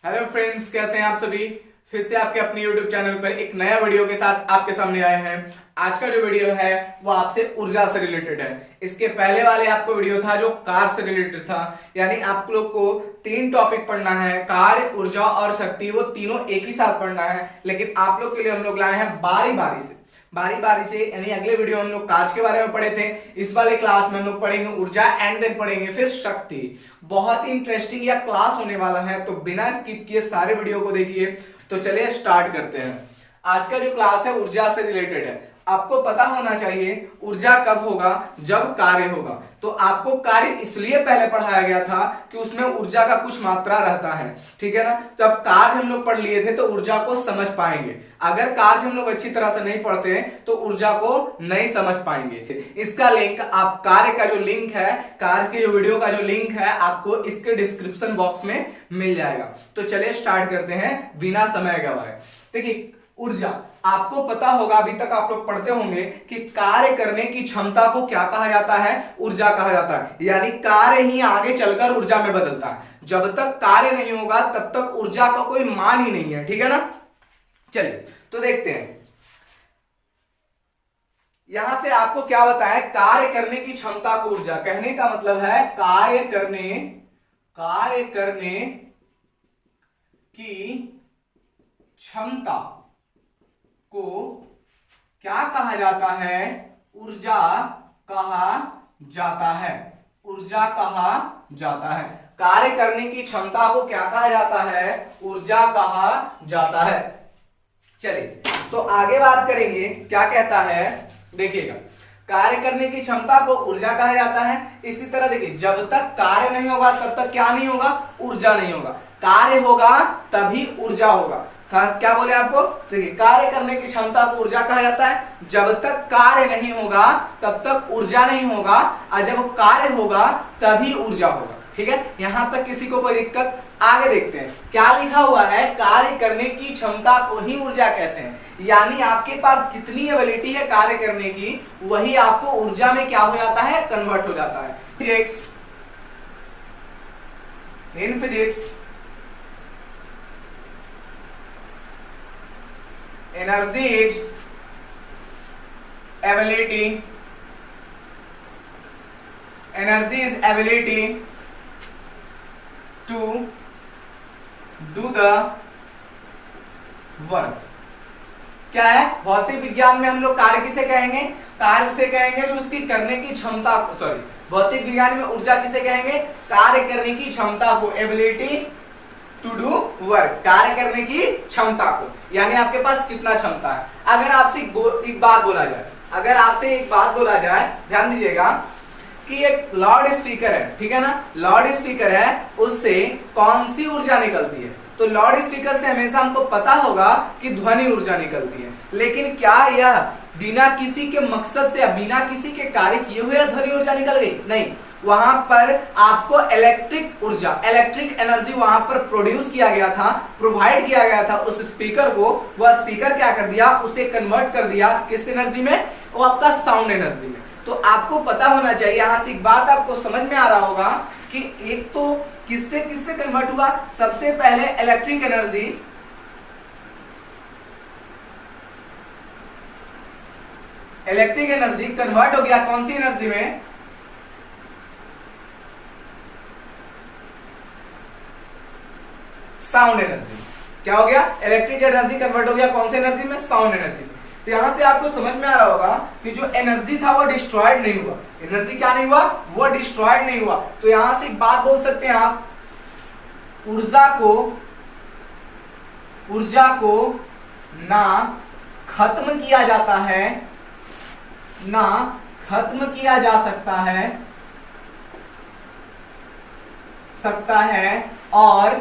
Hello friends, कैसे हैं आप सभी। फिर से आपके अपने YouTube चैनल पर एक नया वीडियो के साथ आपके सामने आए हैं। आज का जो वीडियो है वो आपसे ऊर्जा से रिलेटेड है। इसके पहले वाले आपको वीडियो था जो कार से रिलेटेड था, यानी आप लोग को 3 टॉपिक पढ़ना है, कार्य, ऊर्जा और शक्ति, वो तीनों एक ही साथ पढ़ना है। लेकिन आप लोग के लिए हम लोग लाए हैं बारी बारी से, यानी अगले वीडियो हम लोग कार्य के बारे में पढ़े थे, इस वाले क्लास में हम लोग पढ़ेंगे ऊर्जा एंड देन पढ़ेंगे फिर शक्ति। बहुत ही इंटरेस्टिंग यह क्लास होने वाला है, तो बिना स्किप किए सारे वीडियो को देखिए। तो चलिए स्टार्ट करते हैं। आज का जो क्लास है ऊर्जा से रिलेटेड है। आपको पता होना चाहिए ऊर्जा कब होगा, जब कार्य होगा। तो आपको कार्य इसलिए पहले पढ़ाया गया था कि उसमें ऊर्जा का कुछ मात्रा रहता है, ठीक है ना। जब कार्य हम लोग पढ़ लिए थे तो ऊर्जा को समझ पाएंगे। अगर कार्य हम लोग अच्छी तरह से नहीं पढ़ते तो ऊर्जा को नहीं समझ पाएंगे। इसका लिंक, आप कार्य का जो लिंक है, कार्य के जो वीडियो का जो लिंक है, आपको इसके डिस्क्रिप्शन बॉक्स में मिल जाएगा। तो चलिए स्टार्ट करते हैं बिना समय गवाए। देखिए ऊर्जा, आपको पता होगा, अभी तक आप लोग पढ़ते होंगे कि कार्य करने की क्षमता को क्या कहा जाता है, ऊर्जा कहा जाता है। यानी कार्य ही आगे चलकर ऊर्जा में बदलता है। जब तक कार्य नहीं होगा तब तक ऊर्जा का कोई मान ही नहीं है, ठीक है ना। चलिए तो देखते हैं यहां से आपको क्या बताया, कार्य करने की क्षमता को ऊर्जा। कहने का मतलब है कार्य करने की क्षमता को क्या कहा जाता है, ऊर्जा कहा जाता है। ऊर्जा कहा जाता है। कार्य करने की क्षमता को क्या कहा जाता है, ऊर्जा कहा जाता है। चलिए तो आगे बात करेंगे क्या कहता है। देखिएगा, कार्य करने की क्षमता को ऊर्जा कहा जाता है। इसी तरह देखिए, जब तक कार्य नहीं होगा तब तक क्या नहीं होगा, ऊर्जा नहीं होगा। कार्य होगा तभी ऊर्जा होगा। क्या बोले आपको, देखिए कार्य करने की क्षमता को ऊर्जा कहा जाता है। जब तक कार्य नहीं होगा तब तक ऊर्जा नहीं होगा, और जब कार्य होगा तभी ऊर्जा होगा, ठीक है। यहां तक किसी को कोई दिक्कत। आगे देखते हैं क्या लिखा हुआ है, कार्य करने की क्षमता को ही ऊर्जा कहते हैं। यानी आपके पास कितनी एबिलिटी है कार्य करने की, वही आपको ऊर्जा में क्या हो जाता है, कन्वर्ट हो जाता है। In physics energy is ability to do the work। क्या है, भौतिक विज्ञान में हम लोग कार्य किसे कहेंगे, कार्य उसे कहेंगे जो उसकी करने की क्षमता को, सॉरी भौतिक विज्ञान में ऊर्जा किसे कहेंगे, कार्य करने की क्षमता को, एबिलिटी टू डू वर्क, कार्य करने की क्षमता को। यानी आपके पास कितना क्षमता है। अगर आपसे एक बात बोला जाए, ध्यान दीजिएगा कि एक लाउड स्पीकर है, ठीक है ना, लाउड स्पीकर है, उससे कौन सी ऊर्जा निकलती है। तो लाउड स्पीकर से हमेशा हमको पता होगा कि ध्वनि ऊर्जा निकलती है। लेकिन क्या यह बिना किसी के मकसद से, बिना किसी के कार्य किए हुए ध्वनि ऊर्जा निकल गई? नहीं, वहां पर आपको इलेक्ट्रिक ऊर्जा, इलेक्ट्रिक एनर्जी वहां पर प्रोड्यूस किया गया था, प्रोवाइड किया गया था उस स्पीकर को। वह स्पीकर क्या कर दिया, उसे कन्वर्ट कर दिया किस एनर्जी में, वो आपका साउंड एनर्जी में। तो आपको पता होना चाहिए, यहां से एक बात आपको समझ में आ रहा होगा कि एक तो किससे किससे कन्वर्ट हुआ, सबसे पहले इलेक्ट्रिक एनर्जी, कन्वर्ट हो गया कौन सी एनर्जी में, साउंड एनर्जी। क्या हो गया, इलेक्ट्रिक एनर्जी कन्वर्ट हो गया कौन सी एनर्जी में, साउंड एनर्जी में। तो यहां से आपको समझ में आ रहा होगा कि जो एनर्जी था वो डिस्ट्रॉयड नहीं हुआ। एनर्जी क्या नहीं हुआ, वो डिस्ट्रॉयड नहीं हुआ। तो यहां से एक बात बोल सकते हैं आप, ऊर्जा को ना खत्म किया जाता है, ना खत्म किया जा सकता है और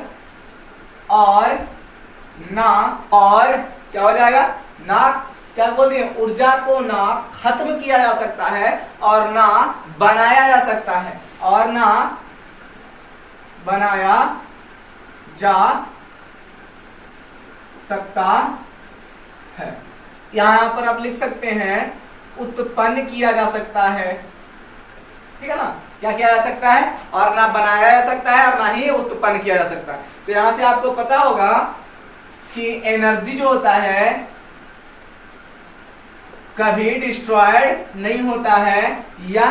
क्या हो जाएगा, ना क्या बोलते हैं, ऊर्जा को ना खत्म किया जा सकता है और ना बनाया जा सकता है, और ना बनाया जा सकता है। यहां पर आप लिख सकते हैं उत्पन्न किया जा सकता है, ठीक है ना। क्या किया जा सकता है, और ना बनाया जा सकता है और ना ही उत्पन्न किया जा सकता है। तो यहां से आपको पता होगा कि एनर्जी जो होता है कभी डिस्ट्रॉयड नहीं होता है, या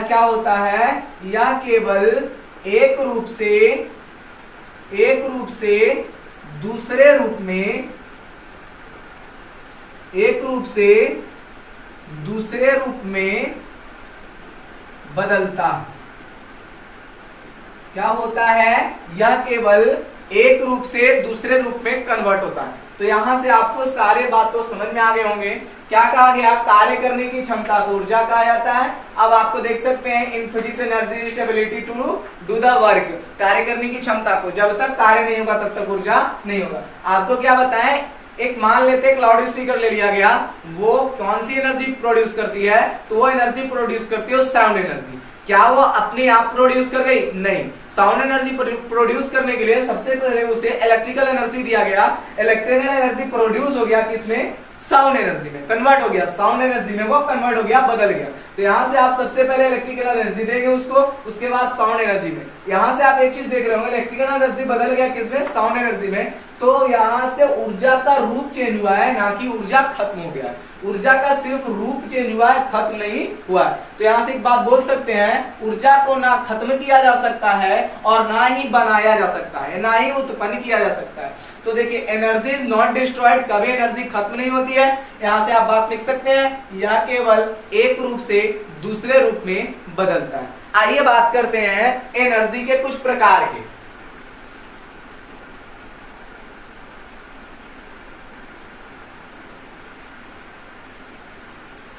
क्या होता है, या केवल एक रूप से दूसरे रूप में बदलता। क्या होता है, यह केवल एक रूप से दूसरे रूप में कन्वर्ट होता है। तो यहां से आपको सारे बात तो समझ में आ गए होंगे। क्या कहा गया, कार्य करने की क्षमता को ऊर्जा कहा जाता है। अब आपको देख सकते हैं in physics energy is ability to do the work, कार्य करने की क्षमता को, जब तक कार्य नहीं होगा तब तक ऊर्जा नहीं होगा। आपको क्या बताएं, एक मान लेते हैं लाउड स्पीकर ले लिया गया, वो कौन सी एनर्जी प्रोड्यूस करती है, तो वो एनर्जी प्रोड्यूस करती है साउंड एनर्जी। क्या वो अपने आप प्रोड्यूस कर गई, नहीं। साउंड एनर्जी प्रोड्यूस करने के लिए सबसे पहले उसे इलेक्ट्रिकल एनर्जी दिया गया, इलेक्ट्रिकल एनर्जी प्रोड्यूस हो गया किसमें, साउंड एनर्जी में कन्वर्ट हो गया, साउंड एनर्जी में वो कन्वर्ट हो गया, बदल गया। तो यहां से आप सबसे पहले इलेक्ट्रिकल एनर्जी देंगे उसको, उसके बाद साउंड एनर्जी में। यहां से आप एक चीज देख रहे होंगे, इलेक्ट्रिकल एनर्जी बदल गया किसमें, साउंड एनर्जी में। तो यहां से ऊर्जा का रूप चेंज हुआ है, ना कि ऊर्जा खत्म हो गया है। ऊर्जा का सिर्फ रूप चेंज हुआ है, खत्म नहीं हुआ है। तो यहां से एक बात बोल सकते हैं, ऊर्जा को ना खत्म किया जा सकता है और ना ही बनाया जा सकता है, ना ही उत्पन्न किया जा सकता है। तो देखिए एनर्जी इज नॉट डिस्ट्रॉयड, कभी एनर्जी खत्म नहीं होती है। यहां से आप बात लिख सकते हैं, या केवल एक रूप से दूसरे रूप में बदलता है। आइए बात करते हैं एनर्जी के कुछ प्रकार के।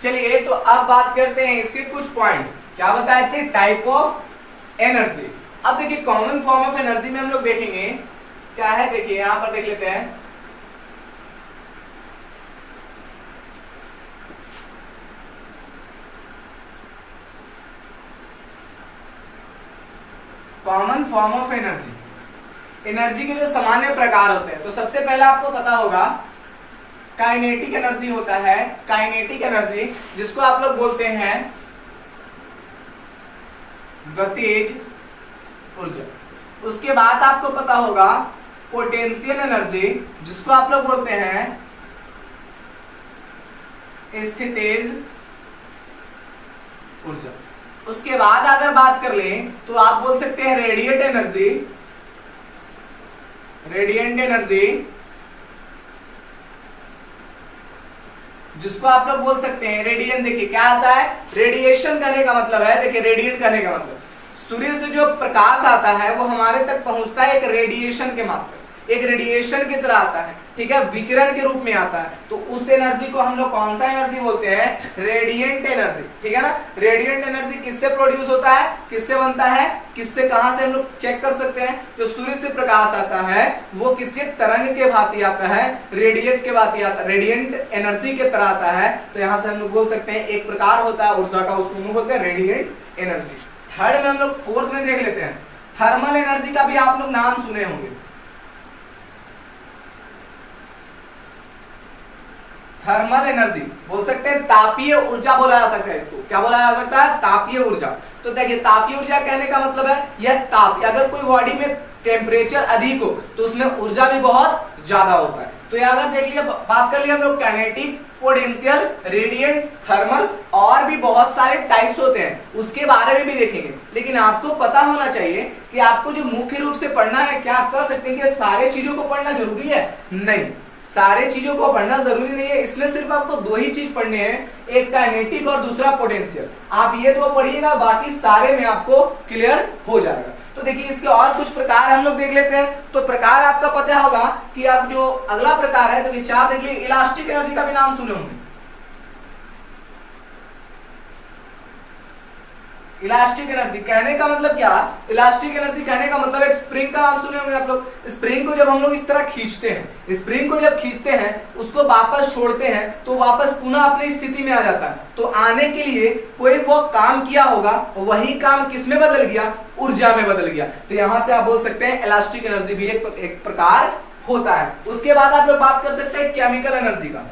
चलिए तो अब बात करते हैं इसके कुछ पॉइंट्स। क्या बताए थे, टाइप ऑफ एनर्जी। अब देखिए कॉमन फॉर्म ऑफ एनर्जी में हम लोग देखेंगे क्या है, देखिए यहां पर देख लेते हैं। Common form of energy, energy के जो सामान्य प्रकार होते हैं। तो सबसे पहले आपको पता होगा काइनेटिक एनर्जी होता है, काइनेटिक एनर्जी जिसको आप लोग बोलते हैं गतिज ऊर्जा। उसके बाद आपको पता होगा पोटेंशियल एनर्जी जिसको आप लोग बोलते हैं स्थितिज ऊर्जा। उसके बाद अगर बात कर लें तो आप बोल सकते हैं रेडिएंट एनर्जी, रेडिएंट एनर्जी जिसको आप लोग बोल सकते हैं रेडिएशन। देखिए क्या आता है, रेडिएशन करने का मतलब है, देखिए रेडिएट करने का मतलब सूर्य से जो प्रकाश आता है वो हमारे तक पहुंचता है एक रेडिएशन के माध्यम, एक रेडिएशन की तरह आता है, ठीक है, विकिरण के रूप में आता है। तो उस एनर्जी को हम लोग कौन सा एनर्जी बोलते हैं, रेडिएंट एनर्जी, ठीक है ना। रेडिएंट एनर्जी किससे प्रोड्यूस होता है, किससे बनता है, किससे, कहां से हम लोग चेक कर सकते हैं। जो सूर्य से प्रकाश आता है वो किसी तरंग के भांति आता है, रेडिएट के भांति आता है, रेडिएंट एनर्जी के तरह आता है। तो यहां से हम लोग बोल सकते हैं एक प्रकार होता है ऊर्जा का, उसको हम लोग बोलते हैं रेडिएंट एनर्जी। थर्ड में हम लोग फोर्थ में देख लेते हैं थर्मल एनर्जी का भी आप लोग नाम सुने होंगे। थर्मल एनर्जी बोल सकते हैं, तापीय ऊर्जा बोला जा सकता है इसको। क्या बोला जा सकता है, तापीय ऊर्जा। तो देखिए तापीय ऊर्जा कहने का मतलब है यह ताप, अगर कोई बॉडी में टेम्परेचर अधिक हो तो उसमें ऊर्जा भी बहुत ज्यादा होता है। तो यहाँ अगर देख लीजिए, बात कर लिए हम लोग काइनेटिक, पोटेंशियल, रेडिएंट, थर्मल, और भी बहुत सारे टाइप्स होते हैं, उसके बारे में भी देखेंगे। लेकिन आपको पता होना चाहिए कि आपको जो मुख्य रूप से पढ़ना है, क्या आप कह सकते हैं कि सारे चीजों को पढ़ना जरूरी है, नहीं, सारे चीजों को पढ़ना जरूरी नहीं है। इसमें सिर्फ आपको दो ही चीज पढ़ने हैं, एक काइनेटिक और दूसरा पोटेंशियल। आप ये दो पढ़िएगा, बाकी सारे में आपको क्लियर हो जाएगा। तो देखिए इसके और कुछ प्रकार हम लोग देख लेते हैं। तो प्रकार आपका पता होगा कि आप जो अगला प्रकार है, तो विचार देख लीजिए, इलास्टिक एनर्जी का भी नाम सुने होंगे। इलास्टिक एनर्जी कहने का मतलब क्या, इलास्टिक एनर्जी कहने का मतलब एक स्प्रिंग का नाम सुने होंगे आप लोग। स्प्रिंग को जब हम लोग इस तरह खींचते हैं, स्प्रिंग को जब खींचते हैं, उसको वापस छोड़ते हैं तो वापस पुनः अपनी स्थिति में आ जाता है। तो आने के लिए कोई वो काम किया होगा, वही काम किस में बदल गया, ऊर्जा में बदल गया। तो यहां से आप बोल सकते हैं इलास्टिक एनर्जी भी एक प्रकार होता है। उसके बाद आप लोग बात कर सकते हैं केमिकल एनर्जी का।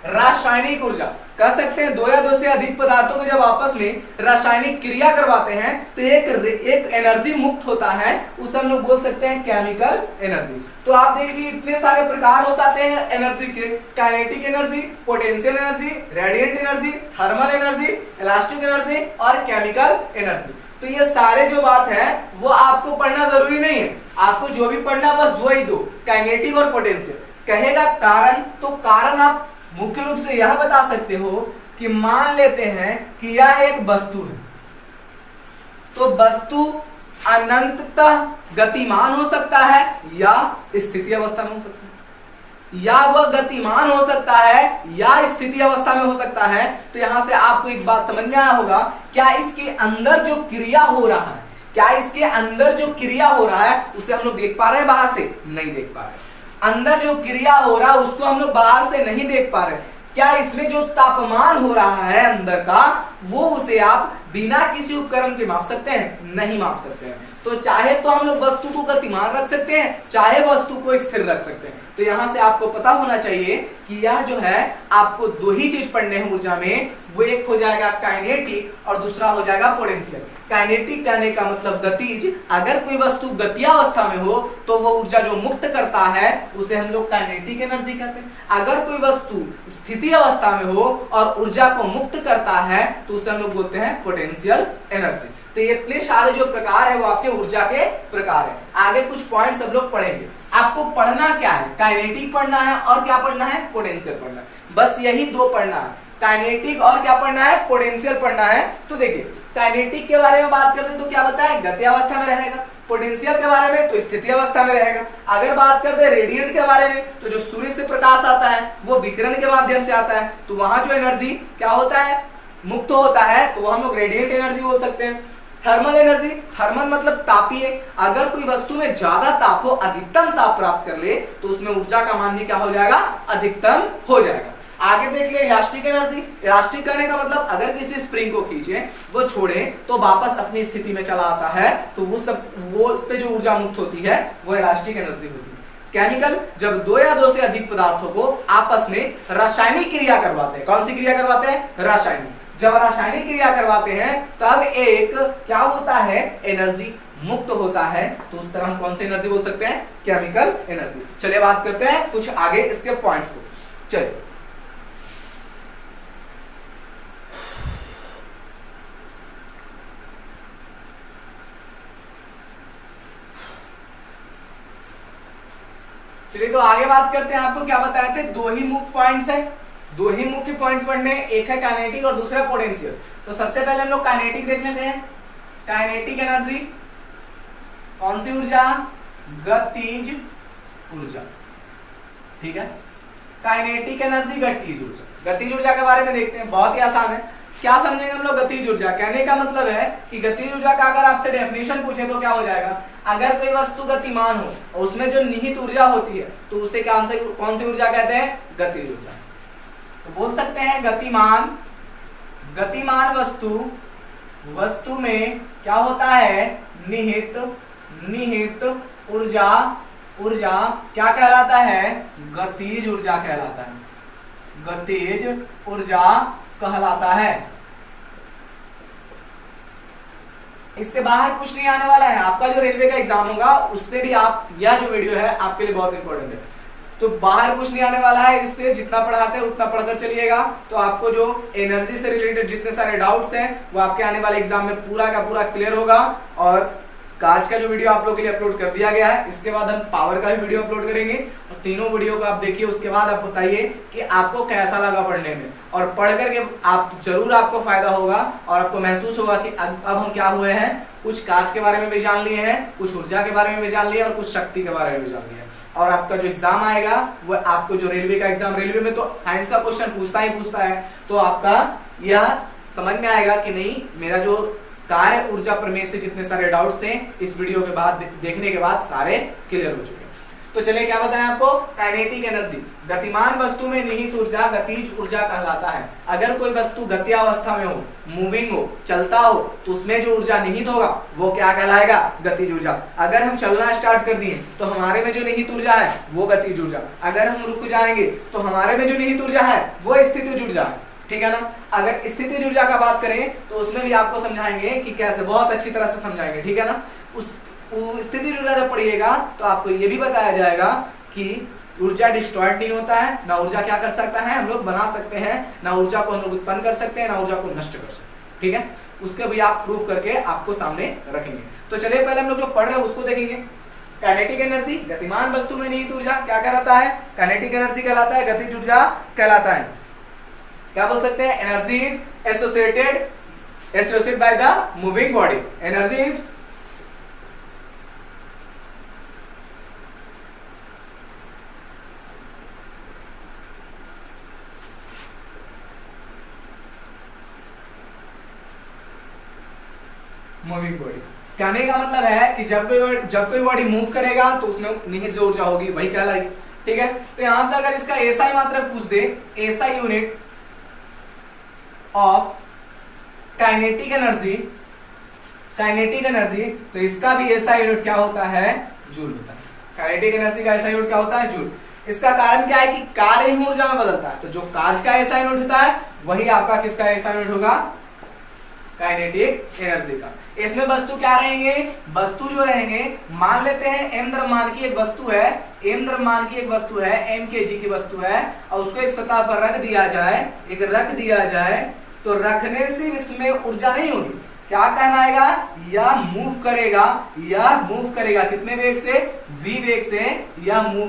रासायनिक ऊर्जा। कह सकते हैं दो या दो से अधिक पदार्थों को जब आपस में रासायनिक क्रिया करवाते हैं तो एक एनर्जी मुक्त होता है, उसे हम लोग बोल सकते हैं केमिकल एनर्जी। तो आप देखिए इतने सारे प्रकार हो सकते हैं एनर्जी के, kinetic energy, potential energy, radiant energy, thermal energy, elastic energy और केमिकल एनर्जी। तो ये सारे जो बात है वो आपको पढ़ना जरूरी नहीं है, आपको जो भी पढ़ना बस दो ही दो, काइनेटिक और पोटेंशियल। कहेगा कारण, तो कारण आप मुख्य रूप से यह बता सकते हो कि मान लेते हैं कि यह एक वस्तु है, तो वस्तु अनंततः गतिमान हो सकता है या स्थिति अवस्था में हो सकता है, या वह गतिमान हो सकता है या स्थिति अवस्था में हो सकता है। तो यहां से आपको एक बात समझ में आया होगा, क्या इसके अंदर जो क्रिया हो रहा है, क्या इसके अंदर जो क्रिया हो रहा है उसे हम लोग देख पा रहे हैं, बाहर से नहीं देख पा रहे। अंदर जो क्रिया हो रहा है उसको हम लोग बाहर से नहीं देख पा रहे। क्या इसमें जो तापमान हो रहा है अंदर का, वो उसे आप बिना किसी उपकरण के माप सकते हैं? नहीं माप सकते हैं। तो चाहे तो हम लोग वस्तु को गतिमान रख सकते हैं, चाहे वस्तु को स्थिर रख सकते हैं। तो यहां से आपको पता होना चाहिए कि यह जो है आपको दो ही चीज पढ़ने हैं ऊर्जा में, वो एक हो जाएगा काइनेटिक और दूसरा हो जाएगा पोटेंशियल। काइनेटिक कहने का मतलब गतिज, अगर कोई वस्तु गतियावस्था में हो तो वो ऊर्जा जो मुक्त करता है उसे हम लोग काइनेटिक एनर्जी कहते हैं। अगर कोई वस्तु स्थिति अवस्था में हो और ऊर्जा को मुक्त करता है तो उसे हम लोग बोलते हैं पोटेंशियल एनर्जी। तो ये इतने सारे जो प्रकार है वो आपके ऊर्जा के प्रकार है। आगे कुछ पॉइंट सब लोग पढ़ेंगे। आपको पढ़ना क्या है? काइनेटिक पढ़ना है और क्या पढ़ना है? पोटेंशियल पढ़ना है। बस यही दो पढ़ना है, काइनेटिक और क्या पढ़ना है? पोटेंशियल पढ़ना है। तो देखिए काइनेटिक के बारे में बात करते हैं तो क्या बताएं? गति अवस्था में रहेगा। पोटेंशियल के बारे में तो स्थिति अवस्था में रहेगा। अगर बात करते हैं रेडिएंट के बारे में तो जो सूर्य से प्रकाश आता है वो विकिरण के माध्यम से आता है, तो वहां जो एनर्जी क्या होता है? मुक्त होता है, तो हम लोग रेडिएंट एनर्जी बोल सकते हैं। थर्मल एनर्जी, थर्मल मतलब तापीय। अगर कोई वस्तु में ज्यादा ताप हो, अधिकतम ताप प्राप्त कर ले तो उसमें ऊर्जा का मान क्या हो जाएगा? अधिकतम हो जाएगा। आगे देखिए इलास्टिक एनर्जी। इलास्टिक करने का मतलब अगर किसी स्प्रिंग को खींचे, वो छोड़े तो वापस अपनी स्थिति में चला आता है, तो वो पे जो ऊर्जा मुक्त होती है वो इलास्टिक एनर्जी होती है। केमिकल, जब दो या दो से अधिक पदार्थों को आपस में रासायनिक क्रिया करवाते हैं। कौन सी क्रिया करवाते हैं? रासायनिक। जब रासायनिक क्रिया करवाते हैं तब एक क्या होता है? एनर्जी मुक्त होता है। तो उस तरह हम कौन सी एनर्जी बोल सकते हैं? Chemical energy. चलिए बात करते हैं कुछ आगे इसके पॉइंट्स को। चलिए तो आगे बात करते हैं। आपको क्या बताए थे? दो ही मुख्य पॉइंट्स है, दो ही मुख्य पॉइंट्स पढ़ने, एक है काइनेटिक और दूसरा पोटेंशियल। तो सबसे पहले हम लोग काइनेटिक देख लेते हैं। काइनेटिक एनर्जी कौन सी ऊर्जा? गतिज ऊर्जा। ठीक है, काइनेटिक एनर्जी गतिज ऊर्जा। गतिज ऊर्जा के बारे में देखते हैं, बहुत ही आसान है। क्या समझेंगे हम लोग गतिज ऊर्जा? कहने का मतलब है कि गतिज ऊर्जा का अगर आपसे डेफिनेशन पूछे तो क्या हो जाएगा? अगर कोई वस्तु गतिमान हो और उसमें जो निहित ऊर्जा होती है तो उसे कौन सी ऊर्जा कहते हैं? गतिज ऊर्जा। तो बोल सकते हैं गतिमान वस्तु में क्या होता है? निहित ऊर्जा क्या कहलाता है? गतिज ऊर्जा कहलाता है। गतिज ऊर्जा कहलाता है। इससे बाहर कुछ नहीं आने वाला है। आपका जो रेलवे का एग्जाम होगा उसमें भी आप, यह जो वीडियो है आपके लिए बहुत इंपॉर्टेंट है, तो बाहर कुछ नहीं आने वाला है। इससे जितना पढ़ाते हैं उतना पढ़कर चलिएगा, तो आपको जो एनर्जी से रिलेटेड जितने सारे डाउट्स हैं वो आपके आने वाले एग्जाम में पूरा का पूरा क्लियर होगा। और आज का जो वीडियो आप लोगों के लिए अपलोड कर दिया गया है, इसके बाद हम पावर का भी वीडियो अपलोड करेंगे और तीनों वीडियो को आप देखिए। उसके बाद आप बताइए कि आपको कैसा लगा पढ़ने में, और पढ़ करके आप जरूर आपको फायदा होगा और आपको महसूस होगा कि अब हम क्या हुए हैं, कुछ कांच के बारे में भी जान लिए हैं, कुछ ऊर्जा के बारे में भी जान लिए और कुछ शक्ति के बारे में भी जान लिए। और आपका जो एग्जाम आएगा वो आपको जो रेलवे का एग्जाम, रेलवे में तो साइंस का क्वेश्चन पूछता है, तो आपका यह समझ में आएगा कि नहीं, मेरा जो कार्य ऊर्जा प्रमेय से जितने सारे डाउट्स थे इस वीडियो के बाद देखने के बाद सारे क्लियर हो चुके हैं। तो चलिए क्या बताएं आपको, काइनेटिक एनर्जी, गतिमान वस्तु में निहित ऊर्जा गतिज ऊर्जा कहलाता है। अगर कोई वस्तु गति अवस्था में हो, मूविंग हो, चलता हो, तो उसमें जो ऊर्जा निहित होगा वो क्या कहलाएगा, गतिज ऊर्जा। अगर हम चलना स्टार्ट कर दिए तो हमारे में जो निहित ऊर्जा है वो गतिज ऊर्जा, अगर हम रुक जाएंगे तो हमारे में जो निहित ऊर्जा है वो स्थितिज ऊर्जा है, ठीक है ना। अगर स्थितिज ऊर्जा का बात करें तो उसमें भी आपको समझाएंगे कि कैसे, बहुत अच्छी तरह से समझाएंगे, ठीक है ना। उस स्थितिज ऊर्जा जब पढ़िएगा तो आपको ये भी बताया जाएगा कि ऊर्जा डिस्ट्रॉयड नहीं होता है, ना ऊर्जा क्या कर सकता है हम लोग बना सकते हैं, ना ऊर्जा को हम लोग उत्पन्न कर सकते हैं, ना ऊर्जा को नष्ट कर सकते हैं, ठीक है। उसके भी आप प्रूफ करके आपको सामने रखेंगे। तो चलिए पहले हम लोग जो पढ़ रहे हैं उसको देखेंगे। काइनेटिक एनर्जी, गतिमान वस्तु में निहित ऊर्जा क्या कहलाता है, काइनेटिक एनर्जी कहलाता है, गतिज ऊर्जा कहलाता है। क्या बोल सकते हैं, energy is associated by the moving body, energy is moving body. कहने का मतलब है कि जब कोई बॉडी मूव करेगा तो उसमें निहित जो ऊर्जा होगी वही कहलाएगी, ठीक है। तो यहां से अगर इसका एसआई मात्रक पूछ दे, SI unit of kinetic energy, तो इसका भी एसआई यूनिट क्या होता है, जूल होता है। काइनेटिक एनर्जी का एसआई यूनिट क्या होता है, जूल। इसका कारण क्या है कि कार्य ही ऊर्जा में बदलता है, तो जो कार्य का एसआई यूनिट होता है वही आपका किसका एसआई यूनिट होगा, काइनेटिक एनर्जी का। इसमें वस्तु क्या रहेंगे, वस्तु जो रहेंगे, मान लेते हैं m द्रव्यमान की एक वस्तु है, m द्रव्यमान की एक वस्तु है, m kg की वस्तु है, और उसको एक सतह पर रख दिया जाए, तो रखने से इसमें ऊर्जा नहीं होगी, क्या कहना आएगा, या मूव करेगा, कितने वेग से, v वेग से, या मूव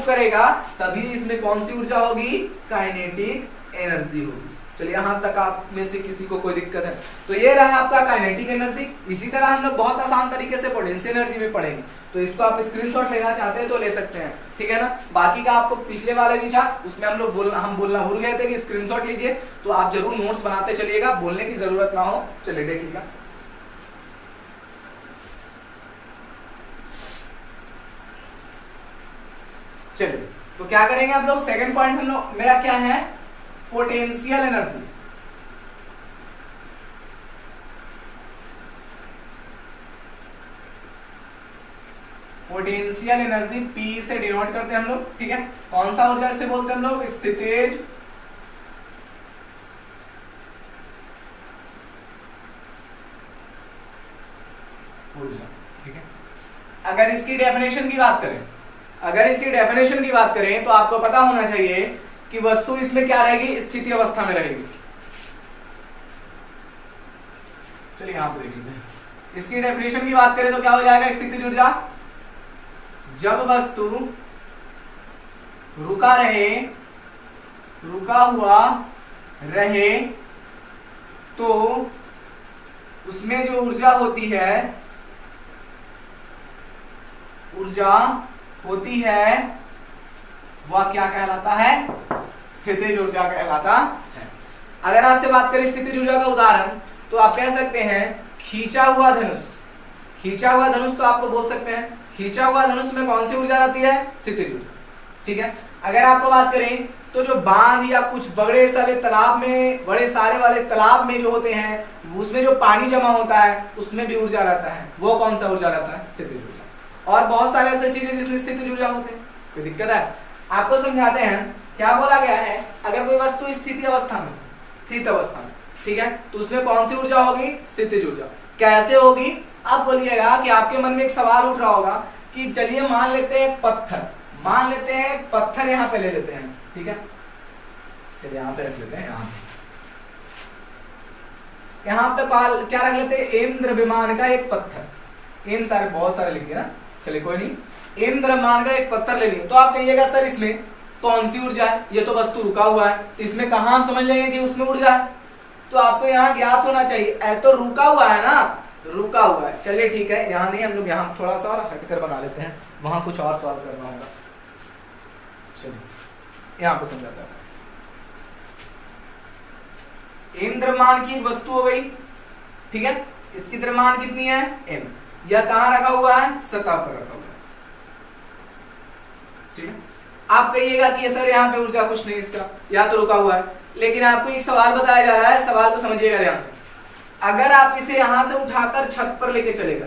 करेगा, तभी इसमें कौन सी ऊर्जा होगी, काइनेटिक एनर्जी होगी। चलिए यहां तक आप में से किसी को कोई दिक्कत है, तो ये रहा आपका काइनेटिक एनर्जी। इसी तरह हम लोग बहुत आसान तरीके से पोटेंशियल एनर्जी में पढ़ेंगे, तो इसको आप स्क्रीनशॉट लेना चाहते हैं तो ले सकते हैं, ठीक है ना। बाकी का आपको पिछले वाले भी था, उसमें हम बोलना भूल गए थे कि स्क्रीनशॉट लीजिए, तो आप जरूर नोट्स बनाते चलिएगा, बोलने की जरूरत ना हो। चलिए देखिएगा, चलिए तो क्या करेंगे आप लोग, सेकंड पॉइंट हम लोग, मेरा क्या है, potential energy. Potential energy P से डिनोट करते हैं हम लोग, ठीक है। कौन सा ऊर्जा से बोलते हैं हम लोग, स्थितिज ऊर्जा, ठीक है। अगर इसकी डेफिनेशन की बात करें, तो आपको पता होना चाहिए कि वस्तु इसमें क्या रहेगी, स्थिति अवस्था में रहेगी। चलिए यहां पर देखेंगे, इसकी डेफिनेशन की बात करें तो क्या हो जाएगा, स्थितिज ऊर्जा, जब वस्तु रुका हुआ रहे तो उसमें जो ऊर्जा होती है वह क्या कहलाता है, स्थितिज ऊर्जा कहलाता है। अगर आपसे बात करें स्थितिज ऊर्जा का उदाहरण, तो आप कह सकते हैं खींचा हुआ धनुष, तो आपको बोल सकते हैं खींचा हुआ धनुष में कौन सी ऊर्जा रहती है, स्थितिज ऊर्जा, ठीक है। अगर आपको बात करें तो जो बांध या कुछ बड़े सारे वाले तालाब में जो होते हैं, उसमें जो पानी जमा होता है उसमें भी ऊर्जा रहता है, वो कौन सा ऊर्जा रहता है, स्थितिज ऊर्जा। और बहुत सारे ऐसे चीजें जिसमें स्थितिज ऊर्जा होते हैं, कोई दिक्कत है, आपको समझाते हैं। क्या बोला गया है, अगर कोई वस्तु स्थित अवस्था में, ठीक है, तो उसमें कौन सी ऊर्जा होगी, स्थितिज ऊर्जा। कैसे होगी, आप बोलिएगा कि आपके मन में एक सवाल उठ रहा होगा कि चलिए मान लेते हैं एक पत्थर यहाँ पे ले लेते हैं, ठीक है, चलिए यहाँ पे रख लेते हैं, यहाँ पे क्या रख लेते हैं, एम द्रव्यमान का एक पत्थर, एम सारे बहुत सारे लिखिए ना, चलिए कोई नहीं, एम द्रव्यमान का एक पत्थर ले लिए, तो आप कहिएगा सर इसमें कौन सी ऊर्जा है, ये तो वस्तु रुका हुआ है, तो इसमें कहाँ हम समझ लेंगे कि उसमें ऊर्जा है, तो आपको यहाँ ज्ञात होना चाहिए, तो रुका हुआ है ना, रुका हुआ है। चलिए ठीक है, यहाँ नहीं, हम लोग यहाँ थोड़ा सा और हटकर बना लेते हैं, वहां कुछ और सॉल्व करना होगा। चलिए यहाँ पे समझाता है, एम द्रव्यमान की वस्तु हो गई, ठीक है, इसकी द्रव्यमान कितनी है, एम, यह कहाँ रखा हुआ है, सतह पर रखा हुआ है, आप कहिएगा कि सर यहाँ पे ऊर्जा कुछ नहीं इसका, या तो रुका हुआ है, लेकिन आपको एक सवाल बताया जा रहा है, सवाल को समझिएगा ध्यान से। अगर आप इसे यहां से उठाकर छत पर लेके चलेगा,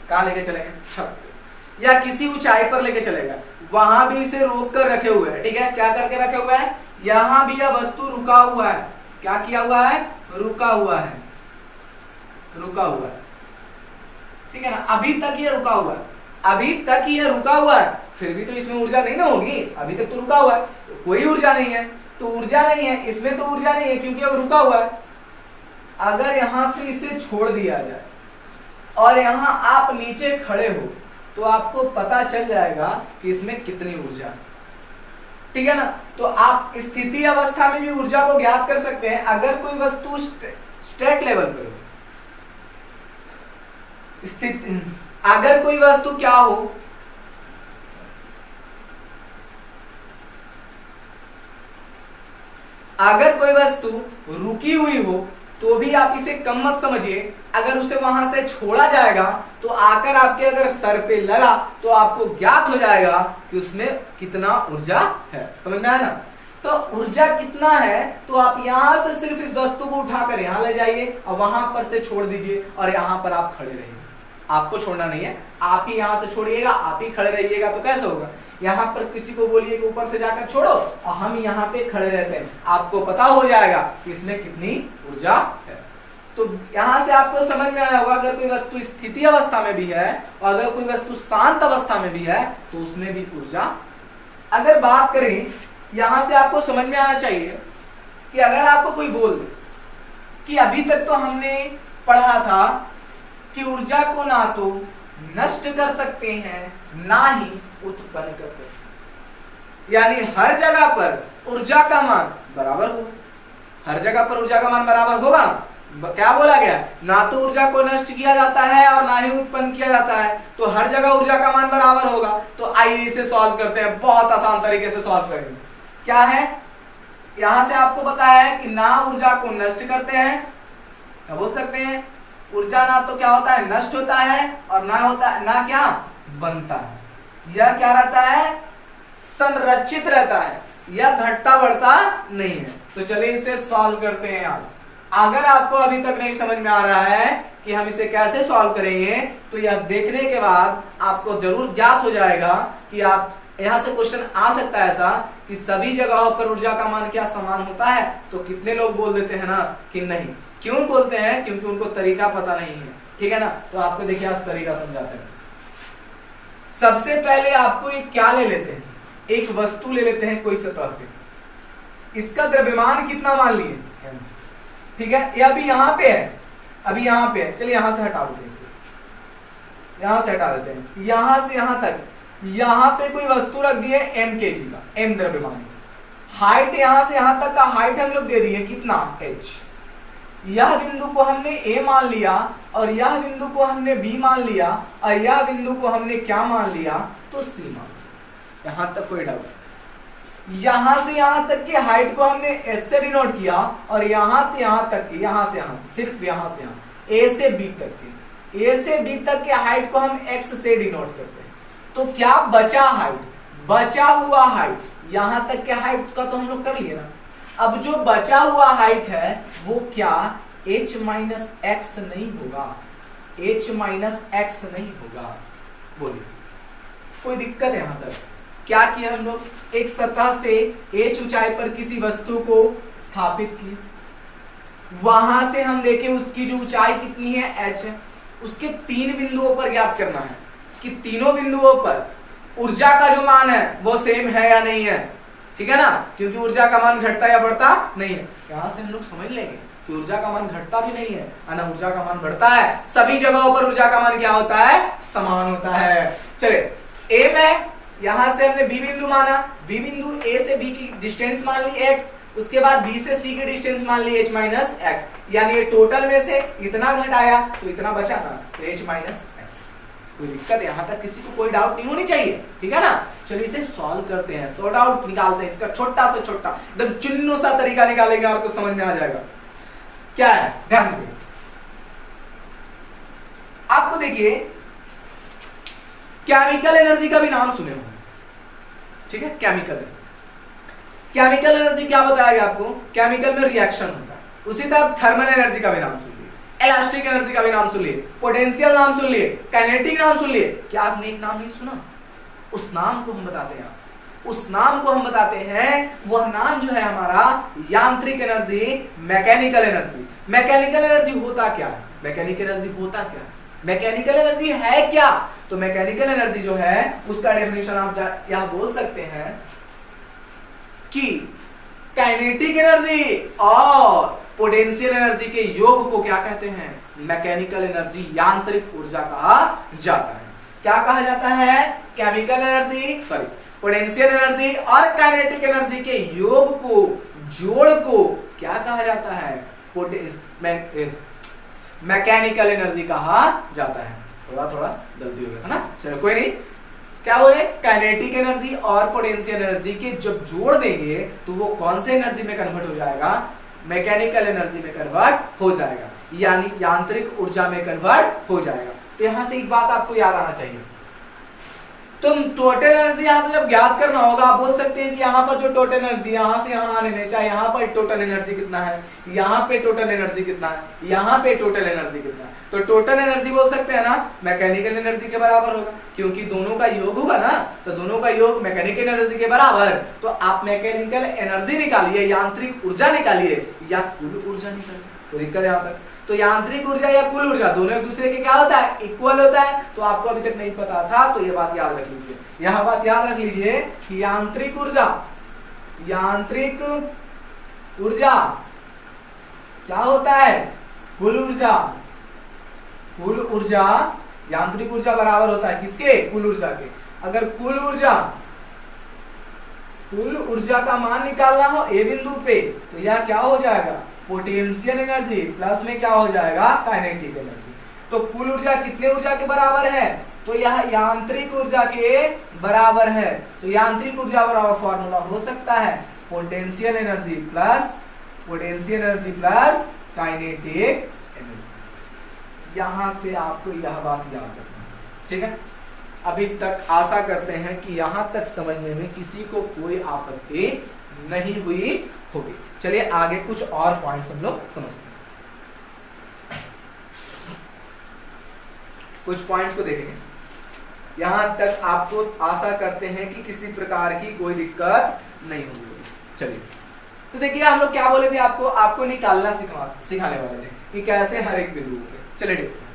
कहां लेके चलेंगे, छत पे, या किसी ऊंचाई पर लेके चलेगा, वहां भी इसे रोक कर रखे हुए हैं, ठीक है, क्या करके रखे हुए हैं, यहां भी यह वस्तु रुका हुआ है, क्या किया हुआ है, रुका हुआ है, रुका हुआ है, ठीक है ना, अभी तक ये रुका हुआ है, अभी तक ये रुका हुआ है, फिर भी तो इसमें ऊर्जा नहीं ना होगी, अभी तक तो रुका हुआ है, तो कोई ऊर्जा नहीं है, तो ऊर्जा नहीं है इसमें, तो ऊर्जा नहीं है क्योंकि अब रुका हुआ है। अगर यहां से इसे छोड़ दिया जाए और यहां आप नीचे खड़े हो तो आपको पता चल जाएगा कि इसमें कितनी ऊर्जा है, ठीक है ना। तो आप स्थिति अवस्था में भी ऊर्जा को ज्ञात कर सकते हैं। अगर कोई वस्तु स्ट्रेट लेवल पर हो, स्थिति, अगर कोई वस्तु क्या हो, अगर कोई वस्तु रुकी हुई हो तो भी आप इसे कम मत समझिए, अगर उसे वहां से छोड़ा जाएगा तो आकर आपके अगर सर पे लगा तो आपको ज्ञात हो जाएगा कि उसमें कितना ऊर्जा है, समझ में आया ना। तो ऊर्जा कितना है, तो आप यहां से सिर्फ इस वस्तु को उठाकर यहां ले जाइए और वहां पर से छोड़ दीजिए और यहां पर आप खड़े रहिए, आपको छोड़ना नहीं है, आप ही यहां से छोड़िएगा, आप ही खड़े रहिएगा, तो कैसे होगा, यहाँ पर किसी को बोलिए कि ऊपर से जाकर छोड़ो और हम यहाँ पे खड़े रहते हैं, आपको पता हो जाएगा कि इसमें कितनी ऊर्जा है। तो यहाँ से आपको समझ में आया होगा, अगर कोई वस्तु स्थिति अवस्था में भी है और अगर कोई वस्तु शांत अवस्था में भी है तो उसमें भी ऊर्जा। अगर बात करें, यहाँ से आपको समझ में आना चाहिए कि अगर आपको कोई बोल दे कि अभी तक तो हमने पढ़ा था कि ऊर्जा को ना तो नष्ट कर सकते हैं ना ही उत्पन्न कर सकते, यानी हर जगह पर ऊर्जा का मान बराबर होगा, हर जगह पर ऊर्जा का मान बराबर होगा ना। क्या बोला गया, ना तो ऊर्जा को नष्ट किया जाता है और ना ही उत्पन्न किया जाता है, तो हर जगह ऊर्जा का मान बराबर होगा। तो आइए इसे सॉल्व करते हैं, बहुत आसान तरीके से सॉल्व करेंगे। क्या है, यहां से आपको पता है कि ना ऊर्जा को नष्ट करते हैं, क्या बोल सकते हैं, ऊर्जा ना तो क्या होता है, नष्ट होता है, और ना होता है, ना क्या बनता है, यह क्या रहता है, संरक्षित रहता है, यह घटता बढ़ता नहीं है। तो चलिए इसे सॉल्व करते हैं आज। अगर आपको अभी तक नहीं समझ में आ रहा है कि हम इसे कैसे सॉल्व करेंगे, तो यह देखने के बाद आपको जरूर ज्ञात हो जाएगा कि आप यहां से क्वेश्चन आ सकता है ऐसा कि सभी जगहों पर ऊर्जा का मान क्या समान होता है, तो कितने लोग बोल देते हैं ना कि नहीं। क्यों बोलते हैं, क्योंकि उनको तरीका पता नहीं है, ठीक है ना। तो आपको देखिए आज तरीका समझाते हैं। सबसे पहले आपको एक क्या ले लेते हैं, एक वस्तु ले लेते हैं कोई सतह पे, इसका द्रव्यमान कितना मान लिए, ठीक है, ये अभी यहाँ पे है, अभी यहाँ पे है, चलिए यहां से हटा देते हैं इसको, यहां से हटा देते हैं, यहां से यहां तक, यहां पे कोई वस्तु रख दी है m kg का, m द्रव्यमान, हाइट यहां से यहां तक का हाइट हम लोग दे दिए कितना h, यह बिंदु को हमने a मान लिया और यह बिंदु को हमने b मान लिया और यह बिंदु को हमने क्या मान लिया, तो c मान लिया। यहां तक कोई डाउट, यहां से यहां तक की हाइट को हमने h से डिनोट किया और यहां से यहां तक की, यहां से यहां, सिर्फ यहां से यहां a से b तक की, a से b तक के हाइट को हम x से डिनोट करते हैं। तो क्या बचा हाइट, बचा हुआ हाइट, यहां तक के हाइट का तो हम लोग कर लिए ना। अब जो बचा हुआ हाइट है वो क्या h माइनस एक्स नहीं होगा, h माइनस एक्स नहीं होगा, बोलिए कोई दिक्कत है यहां तक। क्या किया हम लोग, एक सतह से h ऊंचाई पर किसी वस्तु को स्थापित की, वहां से हम देखें उसकी जो ऊंचाई कितनी है h है, उसके 3 बिंदुओं पर ज्ञात करना है कि तीनों बिंदुओं पर ऊर्जा का जो मान है वो सेम है या नहीं है, ठीक है ना, क्योंकि ऊर्जा का मान घटता या बढ़ता नहीं है। यहां से हम लोग समझ लेंगे कि ऊर्जा का मान घटता भी नहीं है ना ऊर्जा का मान बढ़ता है, सभी जगहों पर ऊर्जा का मान क्या होता है, समान होता है। चलिए a में यहां से हमने b बिंदु माना, b बिंदु a से b की डिस्टेंस मान ली x, उसके बाद b से c की डिस्टेंस मान ली h माइनस एक्स, यानी ये टोटल में से इतना घटाया तो इतना बचा ना, तो h माइनस एक्स। कोई दिक्कत, यहां तक किसी को कोई डाउट नहीं होनी चाहिए, ठीक है ना। चलिए इसे सॉल्व करते हैं, सॉर्ट आउट निकालते हैं, इसका छोटा से छोटा एकदम चुन्नू सा तरीका निकालेंगे, आपको समझ में आ जाएगा क्या है। ध्यान दीजिए, आपको देखिए केमिकल एनर्जी का भी नाम सुने होंगे, ठीक है। केमिकल एनर्जी क्या बताया गया आपको, केमिकल में रिएक्शन होता है। उसी तरह थर्मल एनर्जी का भी नाम सुन लिए, इलास्टिक एनर्जी का भी नाम सुन लिए, पोटेंशियल नाम सुन लिए, काइनेटिक नाम सुन लिए। क्या आपने एक नाम नहीं सुना? उस नाम को हम बताते हैं, उस नाम को हम बताते हैं, वह नाम जो है हमारा यांत्रिक energy, mechanical energy. Mechanical energy होता क्या है? मैकेनिकल एनर्जी होता क्या है? मैकेनिकल एनर्जी है क्या? तो मैकेनिकल एनर्जी जो है उसका डेफिनेशन आप यहां बोल सकते हैं कि काइनेटिक एनर्जी और पोटेंशियल एनर्जी के योग को क्या कहते हैं? मैकेनिकल एनर्जी, यांत्रिक ऊर्जा कहा जाता है। क्या कहा जाता है? Chemical energy, sorry, potential energy और काइनेटिक एनर्जी के योग को, जोड़ को क्या कहा जाता है? मैकेनिकल एनर्जी कहा जाता है। थोड़ा थोड़ा गलती हो गया है ना, चलो कोई नहीं। क्या बोले? काइनेटिक एनर्जी और पोटेंशियल एनर्जी के जब जोड़ देंगे तो वो कौन से एनर्जी में कन्वर्ट हो जाएगा? मैकेनिकल एनर्जी में कन्वर्ट हो जाएगा, यानी यांत्रिक ऊर्जा में कन्वर्ट हो जाएगा। तो यहां से एक बात आपको याद आना चाहिए, तुम टोटल एनर्जी यहां से जब ज्ञात करना होगा, आप बोल सकते हैं कि यहाँ पर जो टोटल एनर्जी यहां से यहां आने में, चाहे यहाँ पर टोटल एनर्जी कितना है, यहाँ पे टोटल एनर्जी कितना है, यहाँ पे टोटल एनर्जी कितना है, तो टोटल एनर्जी बोल सकते हैं ना मैकेनिकल एनर्जी के बराबर होगा, क्योंकि दोनों का योग होगा ना, तो दोनों का योग मैकेनिकल एनर्जी के बराबर। तो आप मैकेनिकल एनर्जी निकालिए, यांत्रिक ऊर्जा निकालिए या कुल ऊर्जा निकालिए, तो दिक्कत यहाँ तक। तो यांत्रिक ऊर्जा या कुल ऊर्जा दोनों एक दूसरे के क्या होता है? इक्वल होता है। तो आपको अभी तक नहीं पता था, तो ये बात याद रख लीजिए, यह बात याद रख लीजिए कि यांत्रिक ऊर्जा क्या होता है? कुल ऊर्जा। कुल ऊर्जा, यांत्रिक ऊर्जा बराबर होता है किसके? कुल ऊर्जा के। अगर कुल ऊर्जा का मान निकालना हो ए बिंदु पे, तो यह क्या हो जाएगा? पोटेंशियल एनर्जी प्लस में क्या हो जाएगा? Kinetic energy. तो कुल ऊर्जा कितने ऊर्जा के बराबर है? तो यह यांत्रिक ऊर्जा के बराबर है। तो यांत्रिक ऊर्जा बराबर फॉर्मूला हो सकता है potential energy plus kinetic energy. यहां से आपको यह बात याद रखना है, ठीक है। अभी तक आशा करते हैं कि यहां तक समझने में किसी को कोई आपत्ति नहीं हुई होगी। चलिए आगे कुछ और पॉइंट्स हम लोग समझते हैं, कुछ पॉइंट्स को देखेंगे। यहां तक आपको आशा करते हैं कि किसी प्रकार की कोई दिक्कत नहीं होगी। चलिए तो देखिए, हम लोग क्या बोले थे, आपको निकालना सिखाने वाले थे कि कैसे हर एक बिंदु पे। चलिए देखते हैं,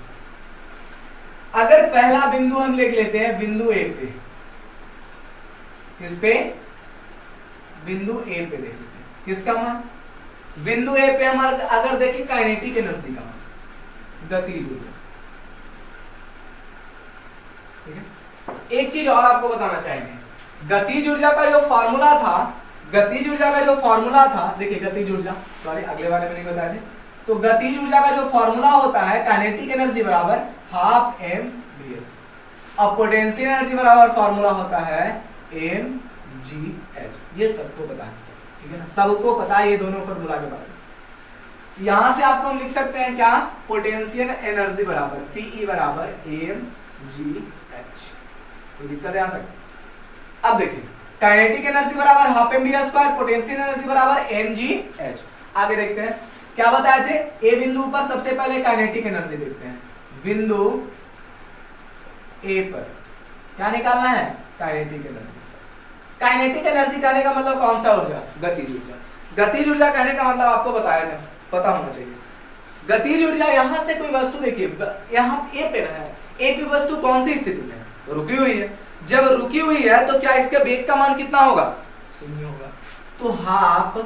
अगर पहला बिंदु हम लिख लेते हैं बिंदु ए पे, किस पे? बिंदु ए पे देख लेते हैं किसका मान? बिंदु ए पे हमारा अगर देखिए काइनेटिक एनर्जी का मान, गतिज ऊर्जा, ठीक है। एक चीज और आपको बताना चाहेंगे, गतिज ऊर्जा का जो फॉर्मूला था, देखिए गतिज ऊर्जा, सॉरी अगले वाले में नहीं बताए थे। तो गतिज ऊर्जा का जो फॉर्मूला होता है काइनेटिक एनर्जी बराबर हाफ एम वी एस, और पोटेंशियल एनर्जी बराबर फॉर्मूला होता है एम जी एच। ये सबको पता है, ठीक है ना, सबको पता है ये दोनों फॉर्मूला के बारे में। यहां से आपको हम लिख सकते हैं क्या? पोटेंशियल एनर्जी बराबर पीई बराबर एम जी एच। कोई दिक्कत है यहां तक? अब देखिए, काइनेटिक एनर्जी बराबर half m v square, potential energy बराबर एम जी एच। आगे देखते हैं क्या बताए थे। ए बिंदु पर सबसे पहले काइनेटिक एनर्जी देखते हैं। बिंदु ए पर क्या निकालना है? Kinetic energy. काइनेटिक एनर्जी कहने का मतलब कौन सा ऊर्जा? गतिज ऊर्जा। गतिज ऊर्जा कहने का मतलब आपको पता होना चाहिए। गतिज ऊर्जा, यहां से कोई वस्तु देखिए, यहां ए पे है, ए पे वस्तु कौन सी स्थिति में है? रुकी हुई है। जब रुकी हुई है तो क्या इसके वेग का मान कितना होगा? 0 होगा। तो हाफ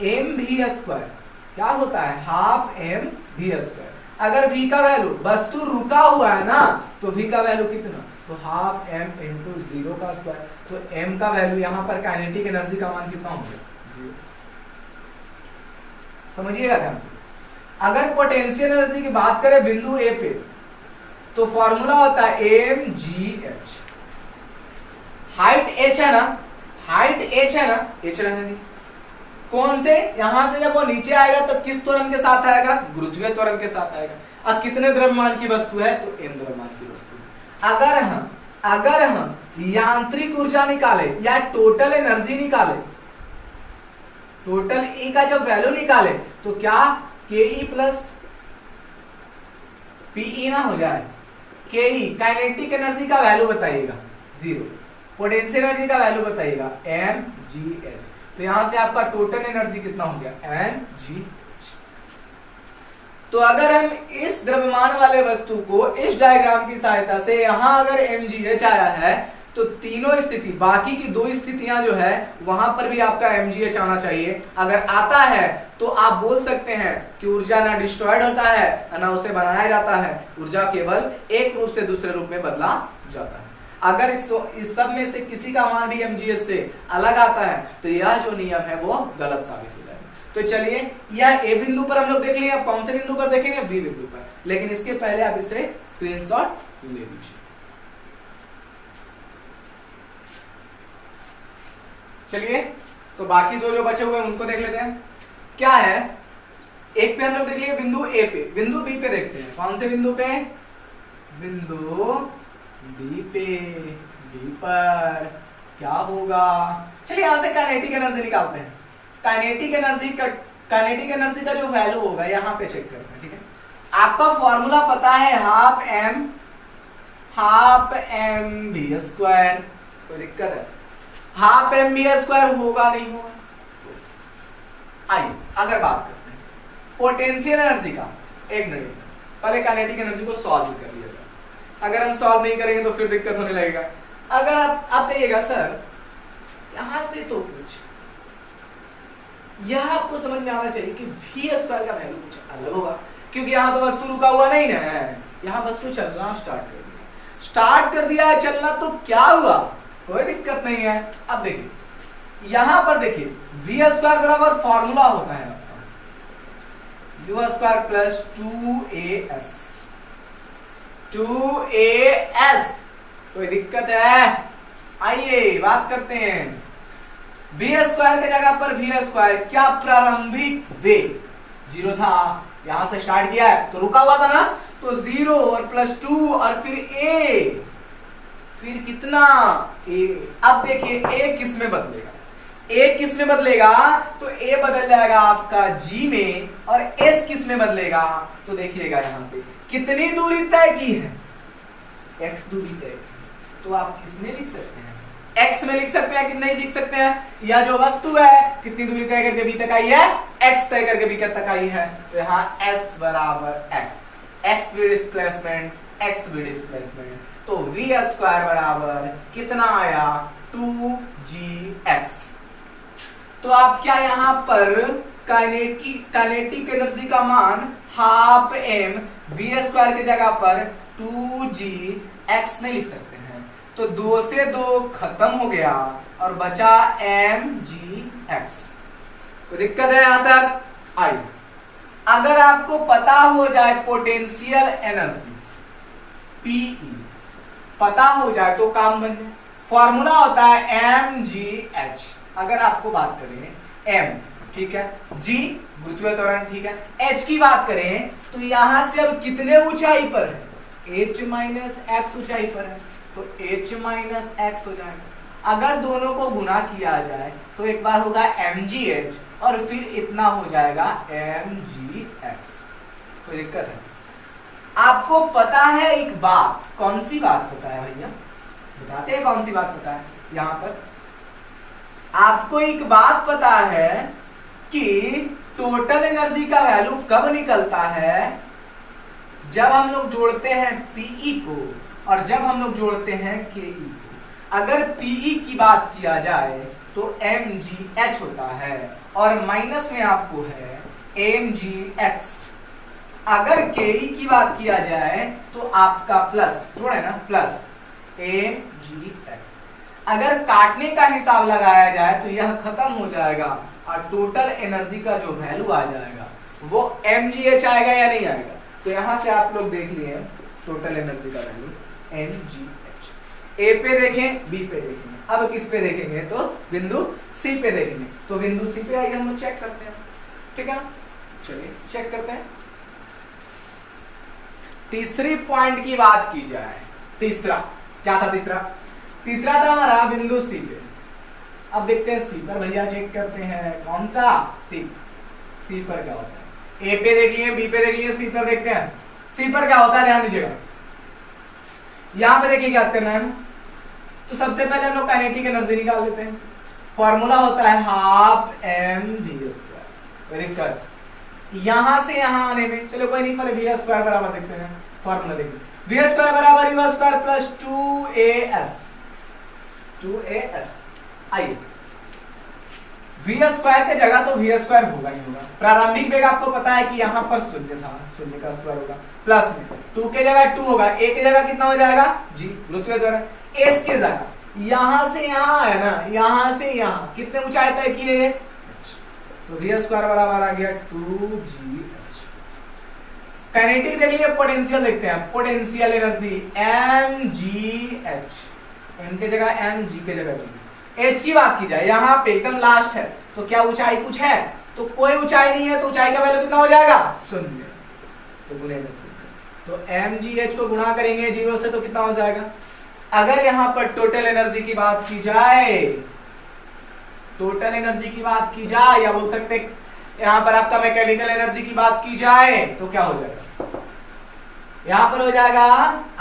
एम वी स्क्वायर क्या होता है? Half m v square. अगर v का वैल्यू, वस्तु रुका हुआ है ना, तो v का वैल्यू कितना? तो हाफ एम इंटू 0 का स्क्वायर। तो m का वैल्यू यहां पर काइनेटिक एनर्जी का मान कितना होगा? 0। समझिएगा ध्यान से। अगर पोटेंशियल एनर्जी की बात करें बिंदु ए पे, तो फॉर्मूला होता है m g h. Height h है ना, h रहने दी। कौन से? यहां से जब वो नीचे आएगा तो किस त्वरण के साथ आएगा? गुरुत्वीय त्वरण के साथ आएगा। अब कितने द्रव्यमान की वस्तु है? तो m द्रव्यमान की वस्तु है। अगर हम यांत्रिक ऊर्जा निकाले या टोटल एनर्जी निकाले, टोटल ई का जब वैल्यू निकाले तो क्या के ई प्लस पीई ना हो जाए। के ई काइनेटिक एनर्जी का वैल्यू बताइएगा 0, पोटेंशियल एनर्जी का वैल्यू बताइएगा एम जी एच। तो यहां से आपका टोटल एनर्जी कितना हो गया एम जी। तो अगर हम इस द्रव्यमान वाले वस्तु को इस डायग्राम की सहायता से यहां अगर mgh आया है तो तीनों स्थिति, बाकी की 2 स्थितियां जो है वहां पर भी आपका mgh आना चाहिए। अगर आता है तो आप बोल सकते हैं कि ऊर्जा ना डिस्ट्रॉयड होता है ना उसे बनाया जाता है, ऊर्जा केवल एक रूप से दूसरे रूप में बदला जाता है। अगर इस सब में से किसी का मान भी mgh से अलग आता है तो यह जो नियम है वो गलत साबित हो जाएगा। तो चलिए यह ए बिंदु पर हम लोग देख लिए, कौन से बिंदु पर देखेंगे, बी बिंदु पर। लेकिन इसके पहले आप इसे स्क्रीनशॉट ले लीजिए। चलिए तो बाकी 2 जो बचे हुए हैं उनको देख लेते हैं। क्या है, एक पे हम लोग देख लिए बिंदु ए पे, बिंदु बी पे देखते हैं। कौन से बिंदु पे, बिंदु बी पे। बी पर क्या होगा, चलिए यहां से काइनेटिक एनर्जी निकालते हैं। काइनेटिक एनर्जी का जो वैल्यू होगा यहां पे चेक करते हैं। ठीक है, आपका फॉर्मूला पता है हाफ एम बी स्क्वायर। कोई दिक्कत है, हाफ एम बी स्क्वायर होगा नहीं होगा। आइए अगर बात करते हैं पोटेंशियल एनर्जी का, एक मिनट पहले काइनेटिक एनर्जी को सॉल्व कर लिया जाए। अगर हम सॉल्व नहीं करेंगे तो फिर दिक्कत होने लगेगा। अगर आप कहिएगा सर यहां से तो कुछ, यह आपको समझ में आना चाहिए कि वी स्क्वायर का वैल्यू कुछ अलग होगा, क्योंकि यहां तो वस्तु रुका हुआ नहीं ना है, यहां वस्तु चलना स्टार्ट कर दिया है चलना, तो क्या हुआ, कोई दिक्कत नहीं है। अब देखिए यहां पर देखिए वी स्क्वायर बराबर फॉर्मूला होता है आपका you square plus 2as, 2as। कोई दिक्कत है, आइए बात करते हैं। बी स्क्वायर की जगह पर वी स्क्वायर, क्या प्रारंभिक वेग 0 था, यहां से स्टार्ट किया है तो रुका हुआ था ना, तो 0 और प्लस 2 और फिर a, फिर कितना a। अब देखिए a किस में बदलेगा, a किस में बदलेगा, तो a बदल जाएगा आपका g में, और s किस में बदलेगा, तो देखिएगा यहां से कितनी दूरी तय की है, x दूरी तय की, तो आप किस में लिख सकते हैं, x में लिख सकते हैं कि नहीं लिख सकते हैं। यह जो वस्तु है कितनी दूरी तय करके b तक आई है, x तय करके b तक आई है, तो यहाँ s बराबर x भी डिस्प्लेसमेंट, x भी डिस्प्लेसमेंट, तो v स्क्वायर बराबर कितना आया 2gx। तो आप क्या यहाँ पर काइनेटिक एनर्जी का मान हाफ एम वी स्क्वायर की जगह पर 2gx नहीं लिख सकते हैं, तो 2 से 2 खत्म हो गया और बचा mgx। कोई दिक्कत है यहां तक, आई। अगर आपको पता हो जाए पोटेंशियल एनर्जी Pe पता हो जाए तो काम बन जाए। फॉर्मूला होता है mgh। अगर आपको बात करें m, ठीक है, g गुरुत्वीय त्वरण, ठीक है, h की बात करें तो यहां से अब कितने ऊंचाई पर है, h माइनस x ऊंचाई पर है, तो h माइनस x हो जाएगा। अगर दोनों को गुना किया जाए तो एक बार होगा mgh और फिर इतना हो जाएगा mgx। कोई दिक्कत है, आपको पता है एक बात, कौन सी बात पता है भैया, बताते हैं कौन सी बात पता है। यहां पर आपको एक बात पता है कि टोटल एनर्जी का वैल्यू कब निकलता है, जब हम लोग जोड़ते हैं Pe को और जब हम लोग जोड़ते हैं Ke को। अगर Pe की बात किया जाए तो mgh होता है और माइनस में आपको है mgx। अगर Ke की बात किया जाए तो आपका प्लस, जोड़े ना, प्लस mgx। अगर काटने का हिसाब लगाया जाए तो यह खत्म हो जाएगा और टोटल एनर्जी का जो वैल्यू आ जाएगा वो mgh आएगा या नहीं आएगा। तो यहां से आप लोग देख लिए टोटल एनर्जी का वैल्यू mgh। ए पे देखें, बी पे देखेंगे, अब किस पे देखेंगे, तो बिंदु सी पे देखेंगे। तो बिंदु सी पे आइए हम लोग चेक करते हैं, ठीक है ना, चलिए चेक करते हैं। तीसरी पॉइंट की बात की जाए, तीसरा क्या था, तीसरा तीसरा था हमारा बिंदु सी पे। अब देखते हैं सी पर, भैया चेक करते हैं कौन सा सी पर क्या होता है। ए पे देख लिए, बी पे देख लिए, सी पर देखते हैं सी पर क्या होता है। ध्यान दीजिएगा यहां पे देखिए क्या करना है। तो सबसे पहले हम लोग काइनेटिक एनर्जी निकाल लेते हैं। फॉर्मूला होता है हाफ एम वी स्क्वायर। कोई दिक्कत यहां से यहां आने में, चलो कोई नहीं, पहले वी स्क्वायर बराबर देखते हैं। फॉर्मूला देखिए, वी स्क्वायर बराबर यू स्क्वायर प्लस 2as। आइए वी स्क्वायर के जगह तो वी स्क्वायर होगा ही होगा। प्रारंभिक वेग आपको पता है कि यहाँ पर शून्य था, शून्य का स्क्वायर होगा, प्लस में 2 के जगह 2 होगा, a के जगह कितना हो जाएगा जी, गुरुत्वीय त्वरण। s के जगह यहां से यहां आया ना, यहां से यहां कितने ऊंचाई तय किए, तो वी स्क्वायर बराबर आ गया 2gh। काइनेटिक देख लिए, पोटेंशियल देखते हैं, पोटेंशियल एनर्जी mgh, m के जगह m, g के जगह g। h की बात की जाए यहाँ पे एकदम लास्ट है, तो क्या ऊंचाई कुछ है, तो कोई ऊंचाई नहीं है, तो ऊंचाई का वैल्यू कितना हो जाएगा, शून्य। तो गुणे में शून्य, तो mgh को गुणा करेंगे 0 से तो कितना हो जाएगा। अगर यहाँ पर टोटल एनर्जी की बात की जाए, टोटल एनर्जी की बात की जाए, या बोल सकते यहाँ पर आपका मैकेनिकल एनर्जी की बात की जाए, तो क्या हो जाएगा, यहाँ पर हो जाएगा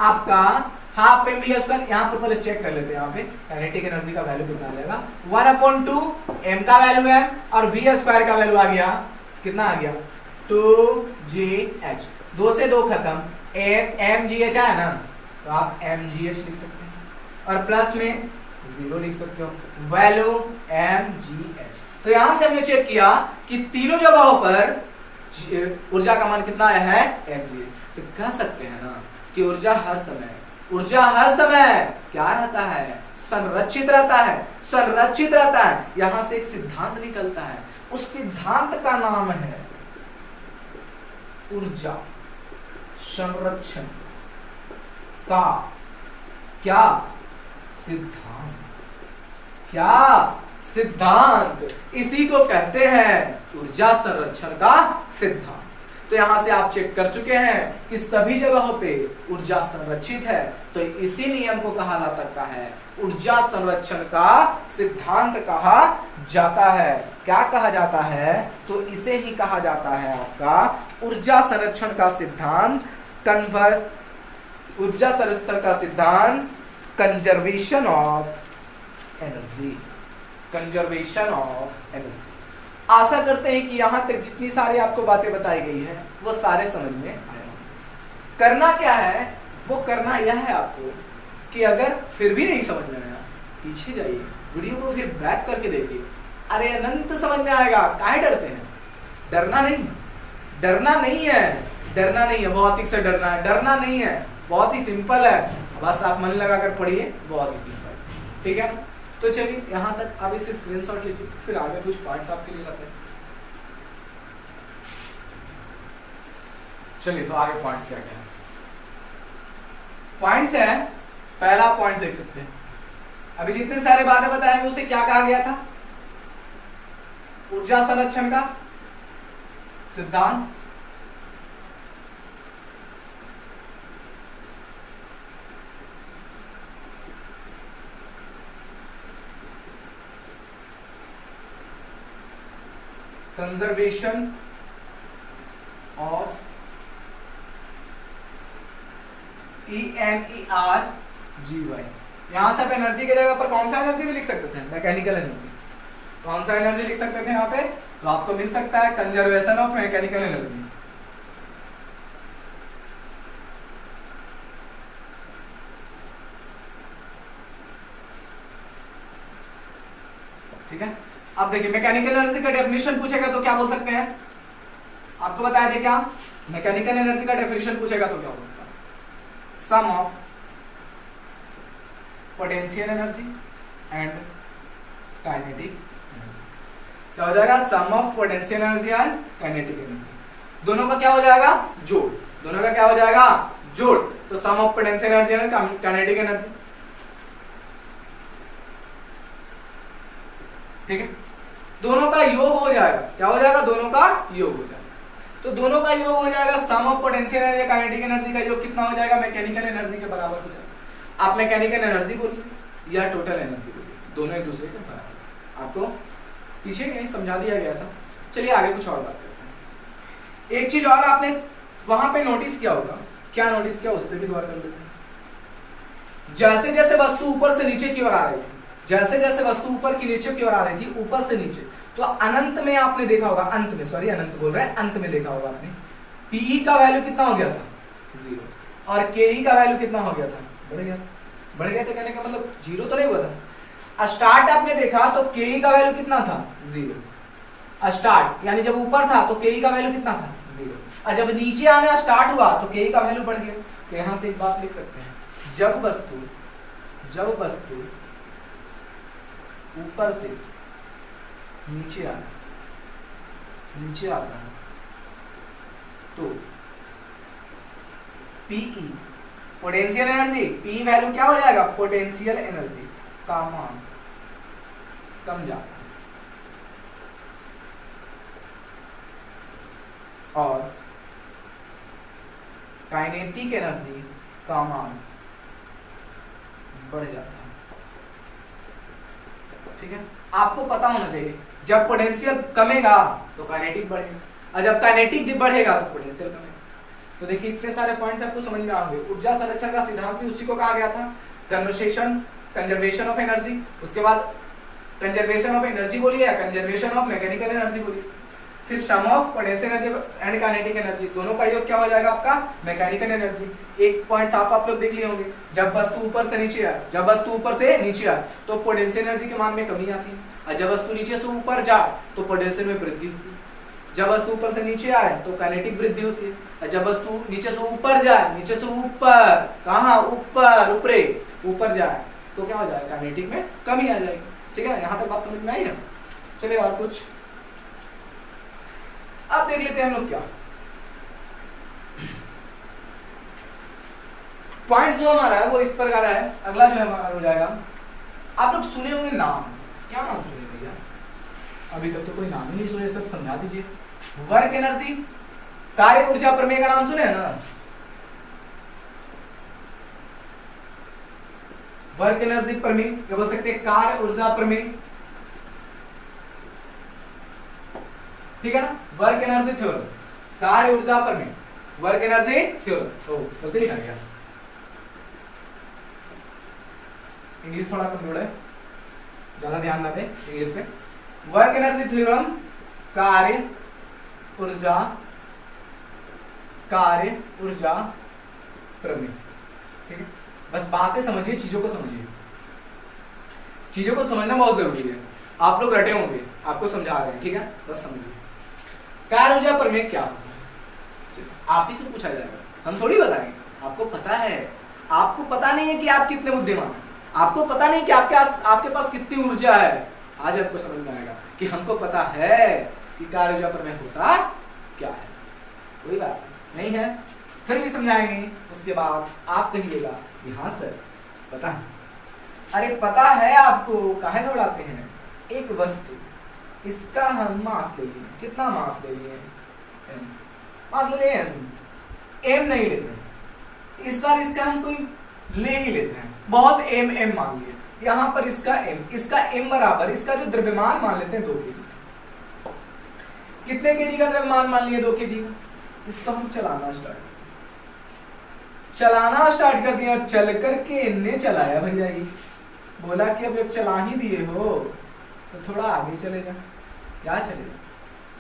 आपका हाफ एम वी स्क्वायर। यहाँ पर पहले चेक कर लेते हैं, यहाँ पे काइनेटिक एनर्जी का वैल्यू कितना आ जाएगा, 1/2 m का वैल्यू है और वी स्क्वायर का वैल्यू आ गया, कितना आ गया 2gh। 2 से 2 खत्म, mgh आया ना, तो आप mgh लिख सकते हैं और प्लस में 0 लिख सकते हो, वैल्यू mgh। तो यहां से हमने चेक किया कि तीनों जगहों पर ऊर्जा का मान कितना आया है, mgh। तो कह सकते हैं ना कि ऊर्जा हर समय क्या रहता है, संरक्षित रहता है, संरक्षित रहता है। यहां से एक सिद्धांत निकलता है, उस सिद्धांत का नाम है ऊर्जा संरक्षण का क्या सिद्धांत, क्या सिद्धांत, इसी को कहते हैं ऊर्जा संरक्षण का सिद्धांत। तो यहां से आप चेक कर चुके हैं कि सभी जगहों पे ऊर्जा संरक्षित है, तो इसी नियम को कहा जा सकता है ऊर्जा संरक्षण का सिद्धांत कहा जाता है। क्या कहा जाता है, तो इसे ही कहा जाता है आपका ऊर्जा संरक्षण का सिद्धांत, ऊर्जा संरक्षण का सिद्धांत, conservation of energy, conservation of energy. आशा करते हैं कि यहां तक जितनी सारी आपको बातें बताई गई है वो सारे समझ में आए। करना क्या है, वो करना यह है आपको कि अगर फिर भी नहीं समझ में आया, पीछे जाइए, वीडियो को फिर बैक करके देखिए, अरे अनंत समझ में आएगा। काहे डरते हैं, डरना नहीं, डरना नहीं है, डरना नहीं है, भौतिक से डरना है, डरना नहीं है, बहुत ही सिंपल है, बस आप मन लगा कर पढ़िए, बहुत ही सिंपल, ठीक है। तो चलिए यहां तक आप इसे स्क्रीनशॉट लीजिए, फिर आगे कुछ पॉइंट्स आपके लिए लाते हैं। चलिए तो आगे पॉइंट्स क्या क्या है, पॉइंट्स है, पहला पॉइंट देख सकते हैं, अभी जितने सारे बातें बताएंगे उसे क्या कहा गया था, ऊर्जा संरक्षण का सिद्धांत, कंजर्वेशन ऑफ ENERGY। यहां से आप एनर्जी के जगह पर कौन सा एनर्जी भी लिख सकते थे, मैकेनिकल एनर्जी, कौन सा एनर्जी लिख सकते थे यहां पे, तो आपको मिल सकता है कंजर्वेशन ऑफ मैकेनिकल एनर्जी। ठीक है, अब देखिए मैकेनिकल एनर्जी का डेफिनेशन पूछेगा तो क्या बोल सकते हैं, आपको बताया थे क्या, मैकेनिकल एनर्जी का डेफिनेशन पूछेगा तो क्या हो सकता है, sum of potential energy and kinetic energy. क्या हो जाएगा, sum of potential energy and kinetic energy, दोनों का क्या हो जाएगा, जोड़, दोनों का क्या हो जाएगा, जोड़। तो sum of potential energy and kinetic energy, ठीक है, दोनों का योग हो जाएगा, क्या हो जाएगा, दोनों का योग हो जाएगा। तो दोनों का योग हो जाएगा, sum of potential energy kinetic energy का योग कितना हो जाएगा, मैकेनिकल एनर्जी के बराबर हो जाएगा। आप मैकेनिकल एनर्जी बोलिए, या टोटल एनर्जी बोलिए, दोनों एक दूसरे के बराबर। आपको पीछे कहीं समझा दिया गया था। चलिए आगे कुछ और बात करते हैं। एक चीज और आपने वहां पे नोटिस किया होगा, क्या नोटिस किया उस पर भी गौर कर लेते हैं। जैसे जैसे वस्तु ऊपर से नीचे की ओर आ रही थी, जैसे जैसे वस्तु ऊपर की नीचे की ओर आ रही थी, ऊपर से नीचे, तो अनंत में आपने देखा होगा, अंत में, सॉरी अनंत बोल रहे हैं, अंत में देखा होगा आपने, पी का वैल्यू कितना हो गया था, 0, और के का वैल्यू कितना हो गया था, बढ़ गया। बढ़ गया तो कहने का मतलब 0 तो नहीं हुआ था। स्टार्ट आपने देखा तो के का वैल्यू कितना था, 0। स्टार्ट यानी जब ऊपर था तो के का वैल्यू कितना था, 0, और जब नीचे आना स्टार्ट हुआ तो के का वैल्यू बढ़ गया। तो यहां से एक बात लिख सकते हैं, जब वस्तु ऊपर से नीचे आता है तो PE potential energy, P value क्या हो जाएगा, पोटेंशियल एनर्जी का मान कम जाता है, और काइनेटिक एनर्जी का मान बढ़ जाता है। ठीक है, आपको पता होना चाहिए, जब पोटेंशियल कमेगा तो काइनेटिक बढ़ेगा, और जब काइनेटिक बढ़ेगा तो पोटेंशियल कमेगा। तो देखिए इतने सारे पॉइंट्स आपको समझ में आएंगे। ऊर्जा संरक्षण का सिद्धांत भी उसी को कहा गया था, कंजर्वेशन ऑफ एनर्जी। उसके बाद कंजर्वेशन ऑफ एनर्जी बोलिए या कंजर्वेशन ऑफ मैकेनिकल एनर्जी बोलिए, फिर sum of potential energy and kinetic energy, दोनों का योग क्या हो जाएगा आपका, मैकेनिकल एनर्जी। एक पॉइंट आप लोग देख लिए होंगे, जब वस्तु ऊपर से नीचे आए तो पोटेंशियल एनर्जी के मान में कमी आती है, और जब वस्तु नीचे से ऊपर जाए तो पोटेंशियल में वृद्धि होती है। जब वस्तु ऊपर से नीचे आए तो काइनेटिक वृद्धि होती है, और जब वस्तु नीचे से ऊपर जाए, नीचे से ऊपर, कहां, ऊपर जाए तो क्या हो जाएगा, काइनेटिक में कमी आ जाएगी। ठीक है, यहां तक बात समझ में आई ना। चलिए और कुछ अब देख लेते हैं हम लोग क्या पॉइंट जो हमारा है वो इस प्रकार है। अगला जो हमारा हो जाएगा, आप लोग सुने होंगे नाम, क्या नाम सुने भैया, अभी तक तो कोई नाम ही नहीं सुने, सब समझा दीजिए। वर्क एनर्जी, कार्य ऊर्जा प्रमेय का नाम सुने हैं ना, वर्क एनर्जी प्रमेय क्या बोल सकते हैं, कार्य ऊर्जा प्रमेय, ठीक है ना, वर्क एनर्जी थ्योरम, कार्य ऊर्जा प्रमेय, वर्क एनर्जी थ्योरम। गलती लिखा गया, इंग्लिश थोड़ा कमजोर है, ज्यादा ध्यान ना दें इंग्लिश में। वर्क एनर्जी थ्योरम, कार्य ऊर्जा प्रमेय। ठीक है, बस बातें समझिए, चीजों को समझिए, चीजों को समझना बहुत जरूरी है। आप लोग रटे होंगे, आपको समझा रहे हैं, ठीक है, बस समझिए। कार्य ऊर्जा प्रमेय क्या होता है, आप ही से पूछा जाएगा, हम थोड़ी बताएंगे। आपको पता है, आपको पता नहीं है कि आप कितने बुद्धिमान हैं, आपको पता नहीं कि आपके पास कितनी ऊर्जा है। आज आपको समझ में आएगा कि हमको पता है कि कार्य ऊर्जा प्रमेय होता क्या है। कोई बात नहीं है, फिर भी समझाएंगे। उसके बाद आप कहिएगा कि हाँ सर पता है। अरे पता है आपको, काहे दौड़ाते हैं। एक वस्तु, इसका हम मास ले लिए, कितना मास ले लिए, मास ले लिए, एम नहीं लेते, इस बार इसका हम कोई ले ही लेते हैं, बहुत एम मान लिए, यहां पर इसका एम बराबर, इसका जो द्रव्यमान मान लेते हैं 2 kg। कितने केजी का द्रव्यमान मान लिए, 2 kg का। इसको हम चलाना स्टार्ट कर दिया, चल करके इनने चलाया भैया, ये बोला कि अब जब चला ही दिए हो तो थोड़ा आगे चले जा, क्या चले जा,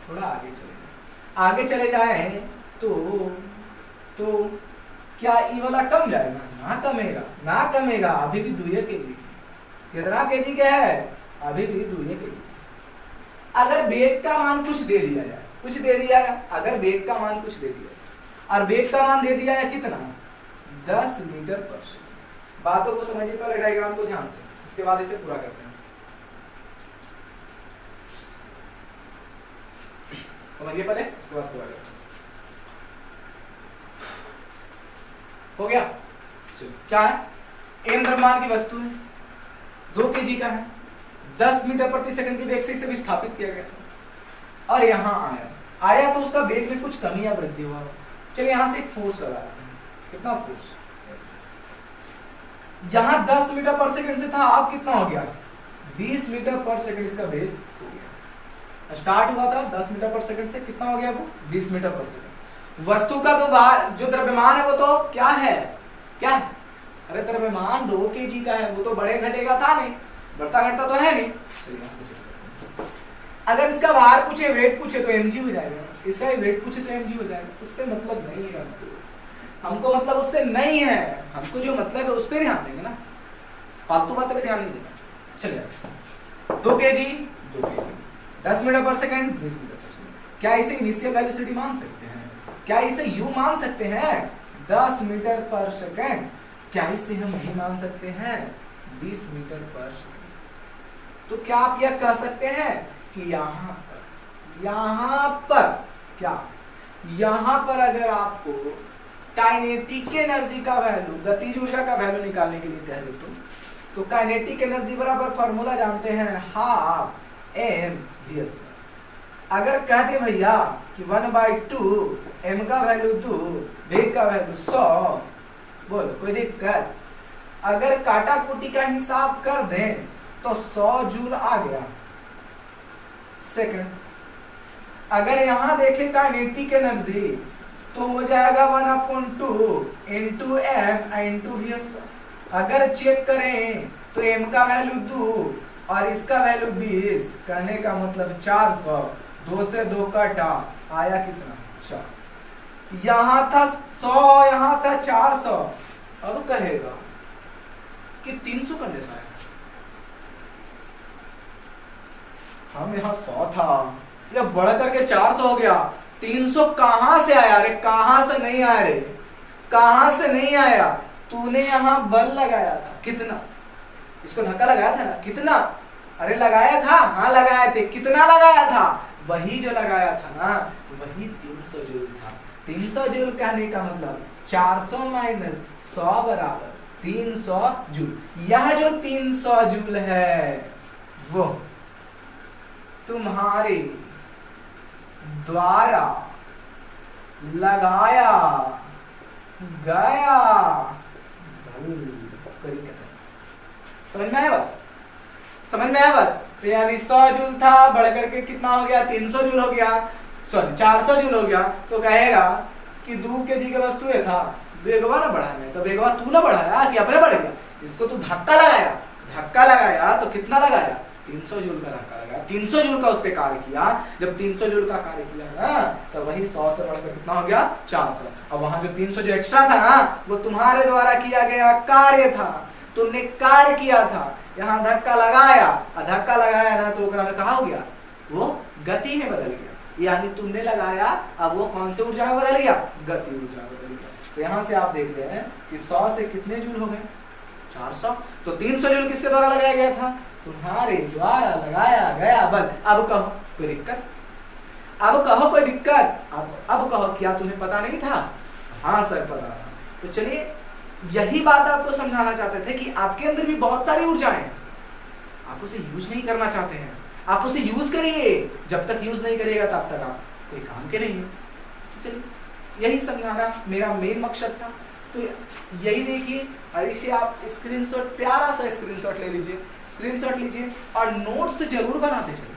थोड़ा आगे चले जा। आगे चले जाए तो क्या ये वाला कम जाएगा, ना कमेगा, अभी भी 2 kg। कितना kg का है, अभी भी 2 kg। अगर वेग का मान कुछ दे दिया जाए, अगर वेग का मान कुछ दे दिया, और वेग का मान दे दिया है कितना, 10 मीटर पर सेकंड। बातों को समझिए, पहले डायग्राम को ध्यान से, उसके बाद इसे पूरा करते हैं। समझिए पहले, उसके बाद पूरा करते हैं। हो गया, चलो क्या है, एम द्रव्यमान की वस्तु है, 2 kg का है, 10 मीटर प्रति सेकंड की वेग से इसे विस्थापित किया गया था, और यहां आया तो उसका वेग में कुछ कमी या वृद्धि हुआ। चलिए यहां से एक फोर्स लगा रहे हैं, कितना फोर्स, यहां 10 मीटर पर सेकंड से था, अब कितना हो गया 20 मीटर पर सेकंड इसका वेग हो गया। स्टार्ट हुआ था 10 मीटर पर सेकंड से, कितना हो गया वो 20 मीटर पर सेकंड। वस्तु का तो जो द्रव्यमान है वो तो क्या है, क्या, अरे द्रव्यमान 2 kg का है, वो तो बड़े घटेगा था नहीं, बढ़ता घटता तो है नहीं। अगर इसका भार पूछे, वेट पूछे तो mg हो जाएगा, इसका वेट पूछे तो mg हो जाएगा। उससे मतलब नहीं है हमको मतलब उससे नहीं है, हमको जो मतलब है उस पर ध्यान देंगे ना, फालतू बातों पे ध्यान नहीं देना। चलिए 2 kg 10 मीटर पर सेकंड 20 मीटर पर सेकंड, क्या इसे इनिशियल वेलोसिटी मान सकते हैं, क्या इसे u मान सकते हैं 10 मीटर पर सेकंड, क्या इसे हम v मान सकते हैं 20 मीटर पर सेकंड। तो क्या आप यह कह सकते हैं कि यहां पर क्या, यहां पर अगर आपको काइनेटिक एनर्जी का वैल्यू, गतिज ऊर्जा का वैल्यू निकालने के लिए कह दे तो काइनेटिक एनर्जी बराबर फार्मूला जानते हैं हाफ एम वी स्क्वायर। अगर कह दे भैया कि 1/2 एम का वैल्यू 2, वेग का वैल्यू 100, बोल कोई दिक्कत। अगर काटा कुटी का हिसाब कर दें तो 100 जूल आ गया सेकंड। अगर यहां देखें काइनेटिक एनर्जी तो हो जाएगा 1/2 into m into v square. अगर चेक करें तो m का वैल्यू 2 और इसका वैल्यू 20, कहने का मतलब 400, 2 से 2 कटा, आया कितना 400। यहां था 100, यहां था 400, अब कहेगा कि 300 करने से आया, हम यहां 100 था, यह बढ़ करके 400 हो गया। 300 कहां से आया रे, कहां से नहीं आया रे, कहां से नहीं आया, तूने यहां बल लगाया था कितना, इसको धक्का लगाया था ना कितना, अरे लगाया था, हाँ लगाया थे, कितना लगाया था, वही जो लगाया था ना वही 300 जूल था। 300 जूल कहने का मतलब 400 माइनस 100 बराबर 300 जूल। यह जो 300 जूल है वो तुम्हारे द्वारा लगाया गया समझ में आया बात, समझ में आया बात। तो यानी 100 जूल था, बढ़ करके कितना हो गया 300 जूल हो गया, सॉरी 400 जूल हो गया। तो कहेगा कि 2 kg के वस्तु था, वेगवा ना बढ़ाने, तो वेगवा तू ना बढ़ाया कि अपने बढ़ गया, इसको तू धक्का लगाया, धक्का लगाया तो कितना लगाया 300 जूल का धक्का लगाया, 300 जूल का उस पे कार्य किया। जब 300 जूल का कार्य किया ना तो वही 100 से बढ़कर कितना हो गया 400। अब वहां जो 300 जो एक्स्ट्रा था ना वो तुम्हारे द्वारा किया गया कार्य था, तुमने कार्य किया था, यहाँ धक्का लगाया, धक्का लगाया ना तो में कहा हो गया वो गति में बदल गया, यानी तुमने लगाया अब वो कौन से ऊर्जा में बदल गया, गति ऊर्जा में बदल गया। तो यहाँ से आप देख रहे हैं कि 100 से कितने जूल हो गए 400। तो 300 जूल किसके द्वारा लगाया गया था, तुम्हारे द्वारा लगाया गया बल। अब कहो कोई दिक्कत, अब कहो कोई दिक्कत, अब कहो क्या तुम्हें पता नहीं था, हाँ सर पता था। तो चलिए यही बात आपको समझाना चाहते थे कि आपके अंदर भी बहुत सारी ऊर्जाएं हैं, आप उसे यूज नहीं करना चाहते हैं, आप उसे यूज करिए, जब तक यूज नहीं करिएगा तब तक आप कोई काम के नहीं है। तो चलिए यही समझाना मेरा मेन मकसद था। तो यही देखिए, और इसे आप स्क्रीनशॉट, प्यारा सा स्क्रीनशॉट ले लीजिए, स्क्रीनशॉट लीजिए और नोट्स जरूर बनाते चलिए।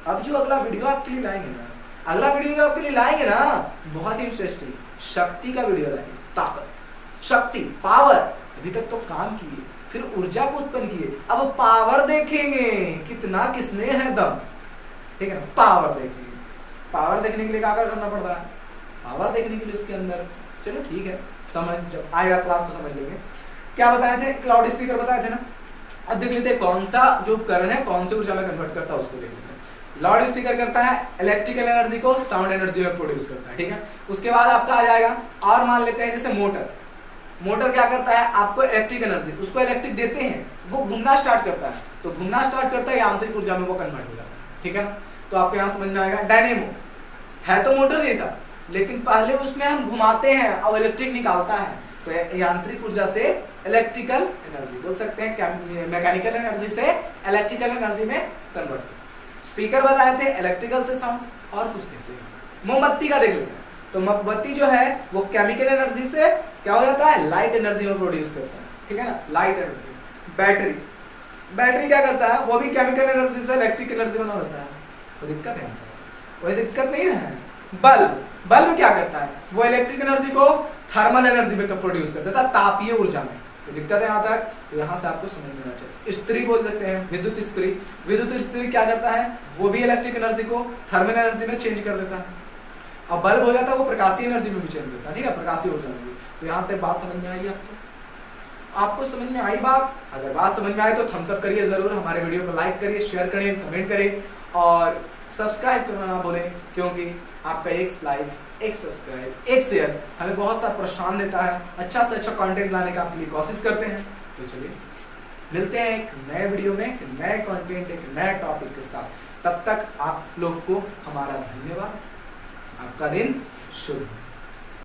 अब जो अगला वीडियो आपके लिए लाएंगे ना, अगला वीडियो जो आपके लिए लाएंगे ना बहुत ही इंटरेस्टिंग, शक्ति का वीडियो लाएंगे, ताकत, शक्ति, पावर। अभी तक तो काम किए, फिर ऊर्जा को उत्पन्न किए, अब पावर देखेंगे कितना किसमें है दम, ठीक है ना। पावर देखेंगे, पावर देखने के लिए क्या करना पड़ता है, पावर देखने के लिए उसके अंदर, चलो ठीक है, समझ जब आएगा क्लास तो समझ लेंगे। क्या बताए थे, क्लाउड स्पीकर बताए थे ना। अब देख लेते हैं कौन सा जो उपकरण है कौन से ऊर्जा में कन्वर्ट करता है, उसको देख लेते हैं। लाउड स्पीकर करता है इलेक्ट्रिकल एनर्जी को साउंड एनर्जी में प्रोड्यूस करता है, ठीक है। उसके बाद आपका आ जाएगा, और मान लेते हैं जैसे मोटर, मोटर क्या करता है, आपको इलेक्ट्रिक एनर्जी, उसको इलेक्ट्रिक देते हैं, वो घूमना स्टार्ट करता है, तो घूमना स्टार्ट करता है यांत्रिक ऊर्जा में वो कन्वर्ट हो जाता है, ठीक है ना। तो आपको यहाँ समझ में आएगा। डायनेमो है तो मोटर जैसा, लेकिन पहले उसमें हम घुमाते हैं और इलेक्ट्रिक निकालता है, तो यांत्रिक ऊर्जा से इलेक्ट्रिकल एनर्जी बोल सकते हैं, मैकेनिकल एनर्जी से इलेक्ट्रिकल एनर्जी में कन्वर्ट। स्पीकर बताए थे इलेक्ट्रिकल से साउंड, और कुछ देखते हैं। मोमबत्ती का देख लेते हैं, तो मोमबत्ती जो है वो केमिकल एनर्जी से क्या हो जाता है, लाइट एनर्जी में प्रोड्यूस करता है, ठीक है ना, लाइट एनर्जी। बैटरी, बैटरी क्या करता है, वो भी केमिकल एनर्जी से इलेक्ट्रिक एनर्जी बना होता है, तो दिक्कत है, कोई दिक्कत नहीं है। बल्ब, बल्ब क्या करता है, वो इलेक्ट्रिक एनर्जी को थर्मल एनर्जी में प्रोड्यूस कर देता है, तापीय ऊर्जा में, तो दिक्कत है यहाँ तक, तो यहाँ से आपको समझ में आना चाहिए। इस्त्री बोल देते हैं, विद्युत इस्त्री, विद्युत इस्त्री क्या करता है, वो भी इलेक्ट्रिक एनर्जी को थर्मल एनर्जी में चेंज कर देता है। अब बल्ब हो जाता है वो प्रकाशीय एनर्जी में भी चेंज करता है, ठीक है, प्रकाशीय ऊर्जा में भी। तो यहाँ तक बात समझ में आई आपको समझ में आई बात? अगर बात समझ में आई तो थम्स अप करिए जरूर, हमारे वीडियो को लाइक करिए, शेयर करिए, कमेंट करिए और सब्सक्राइब करना ना भूलें, क्योंकि आपका एक लाइक, एक सब्सक्राइब, एक शेयर हमें बहुत सा प्रोत्साहन देता है, अच्छा से अच्छा कंटेंट लाने का आपके लिए कोशिश करते हैं। तो चलिए मिलते हैं एक नए वीडियो में, एक नए कंटेंट, एक नए टॉपिक के साथ। तब तक आप लोग को हमारा धन्यवाद, आपका दिन शुभ।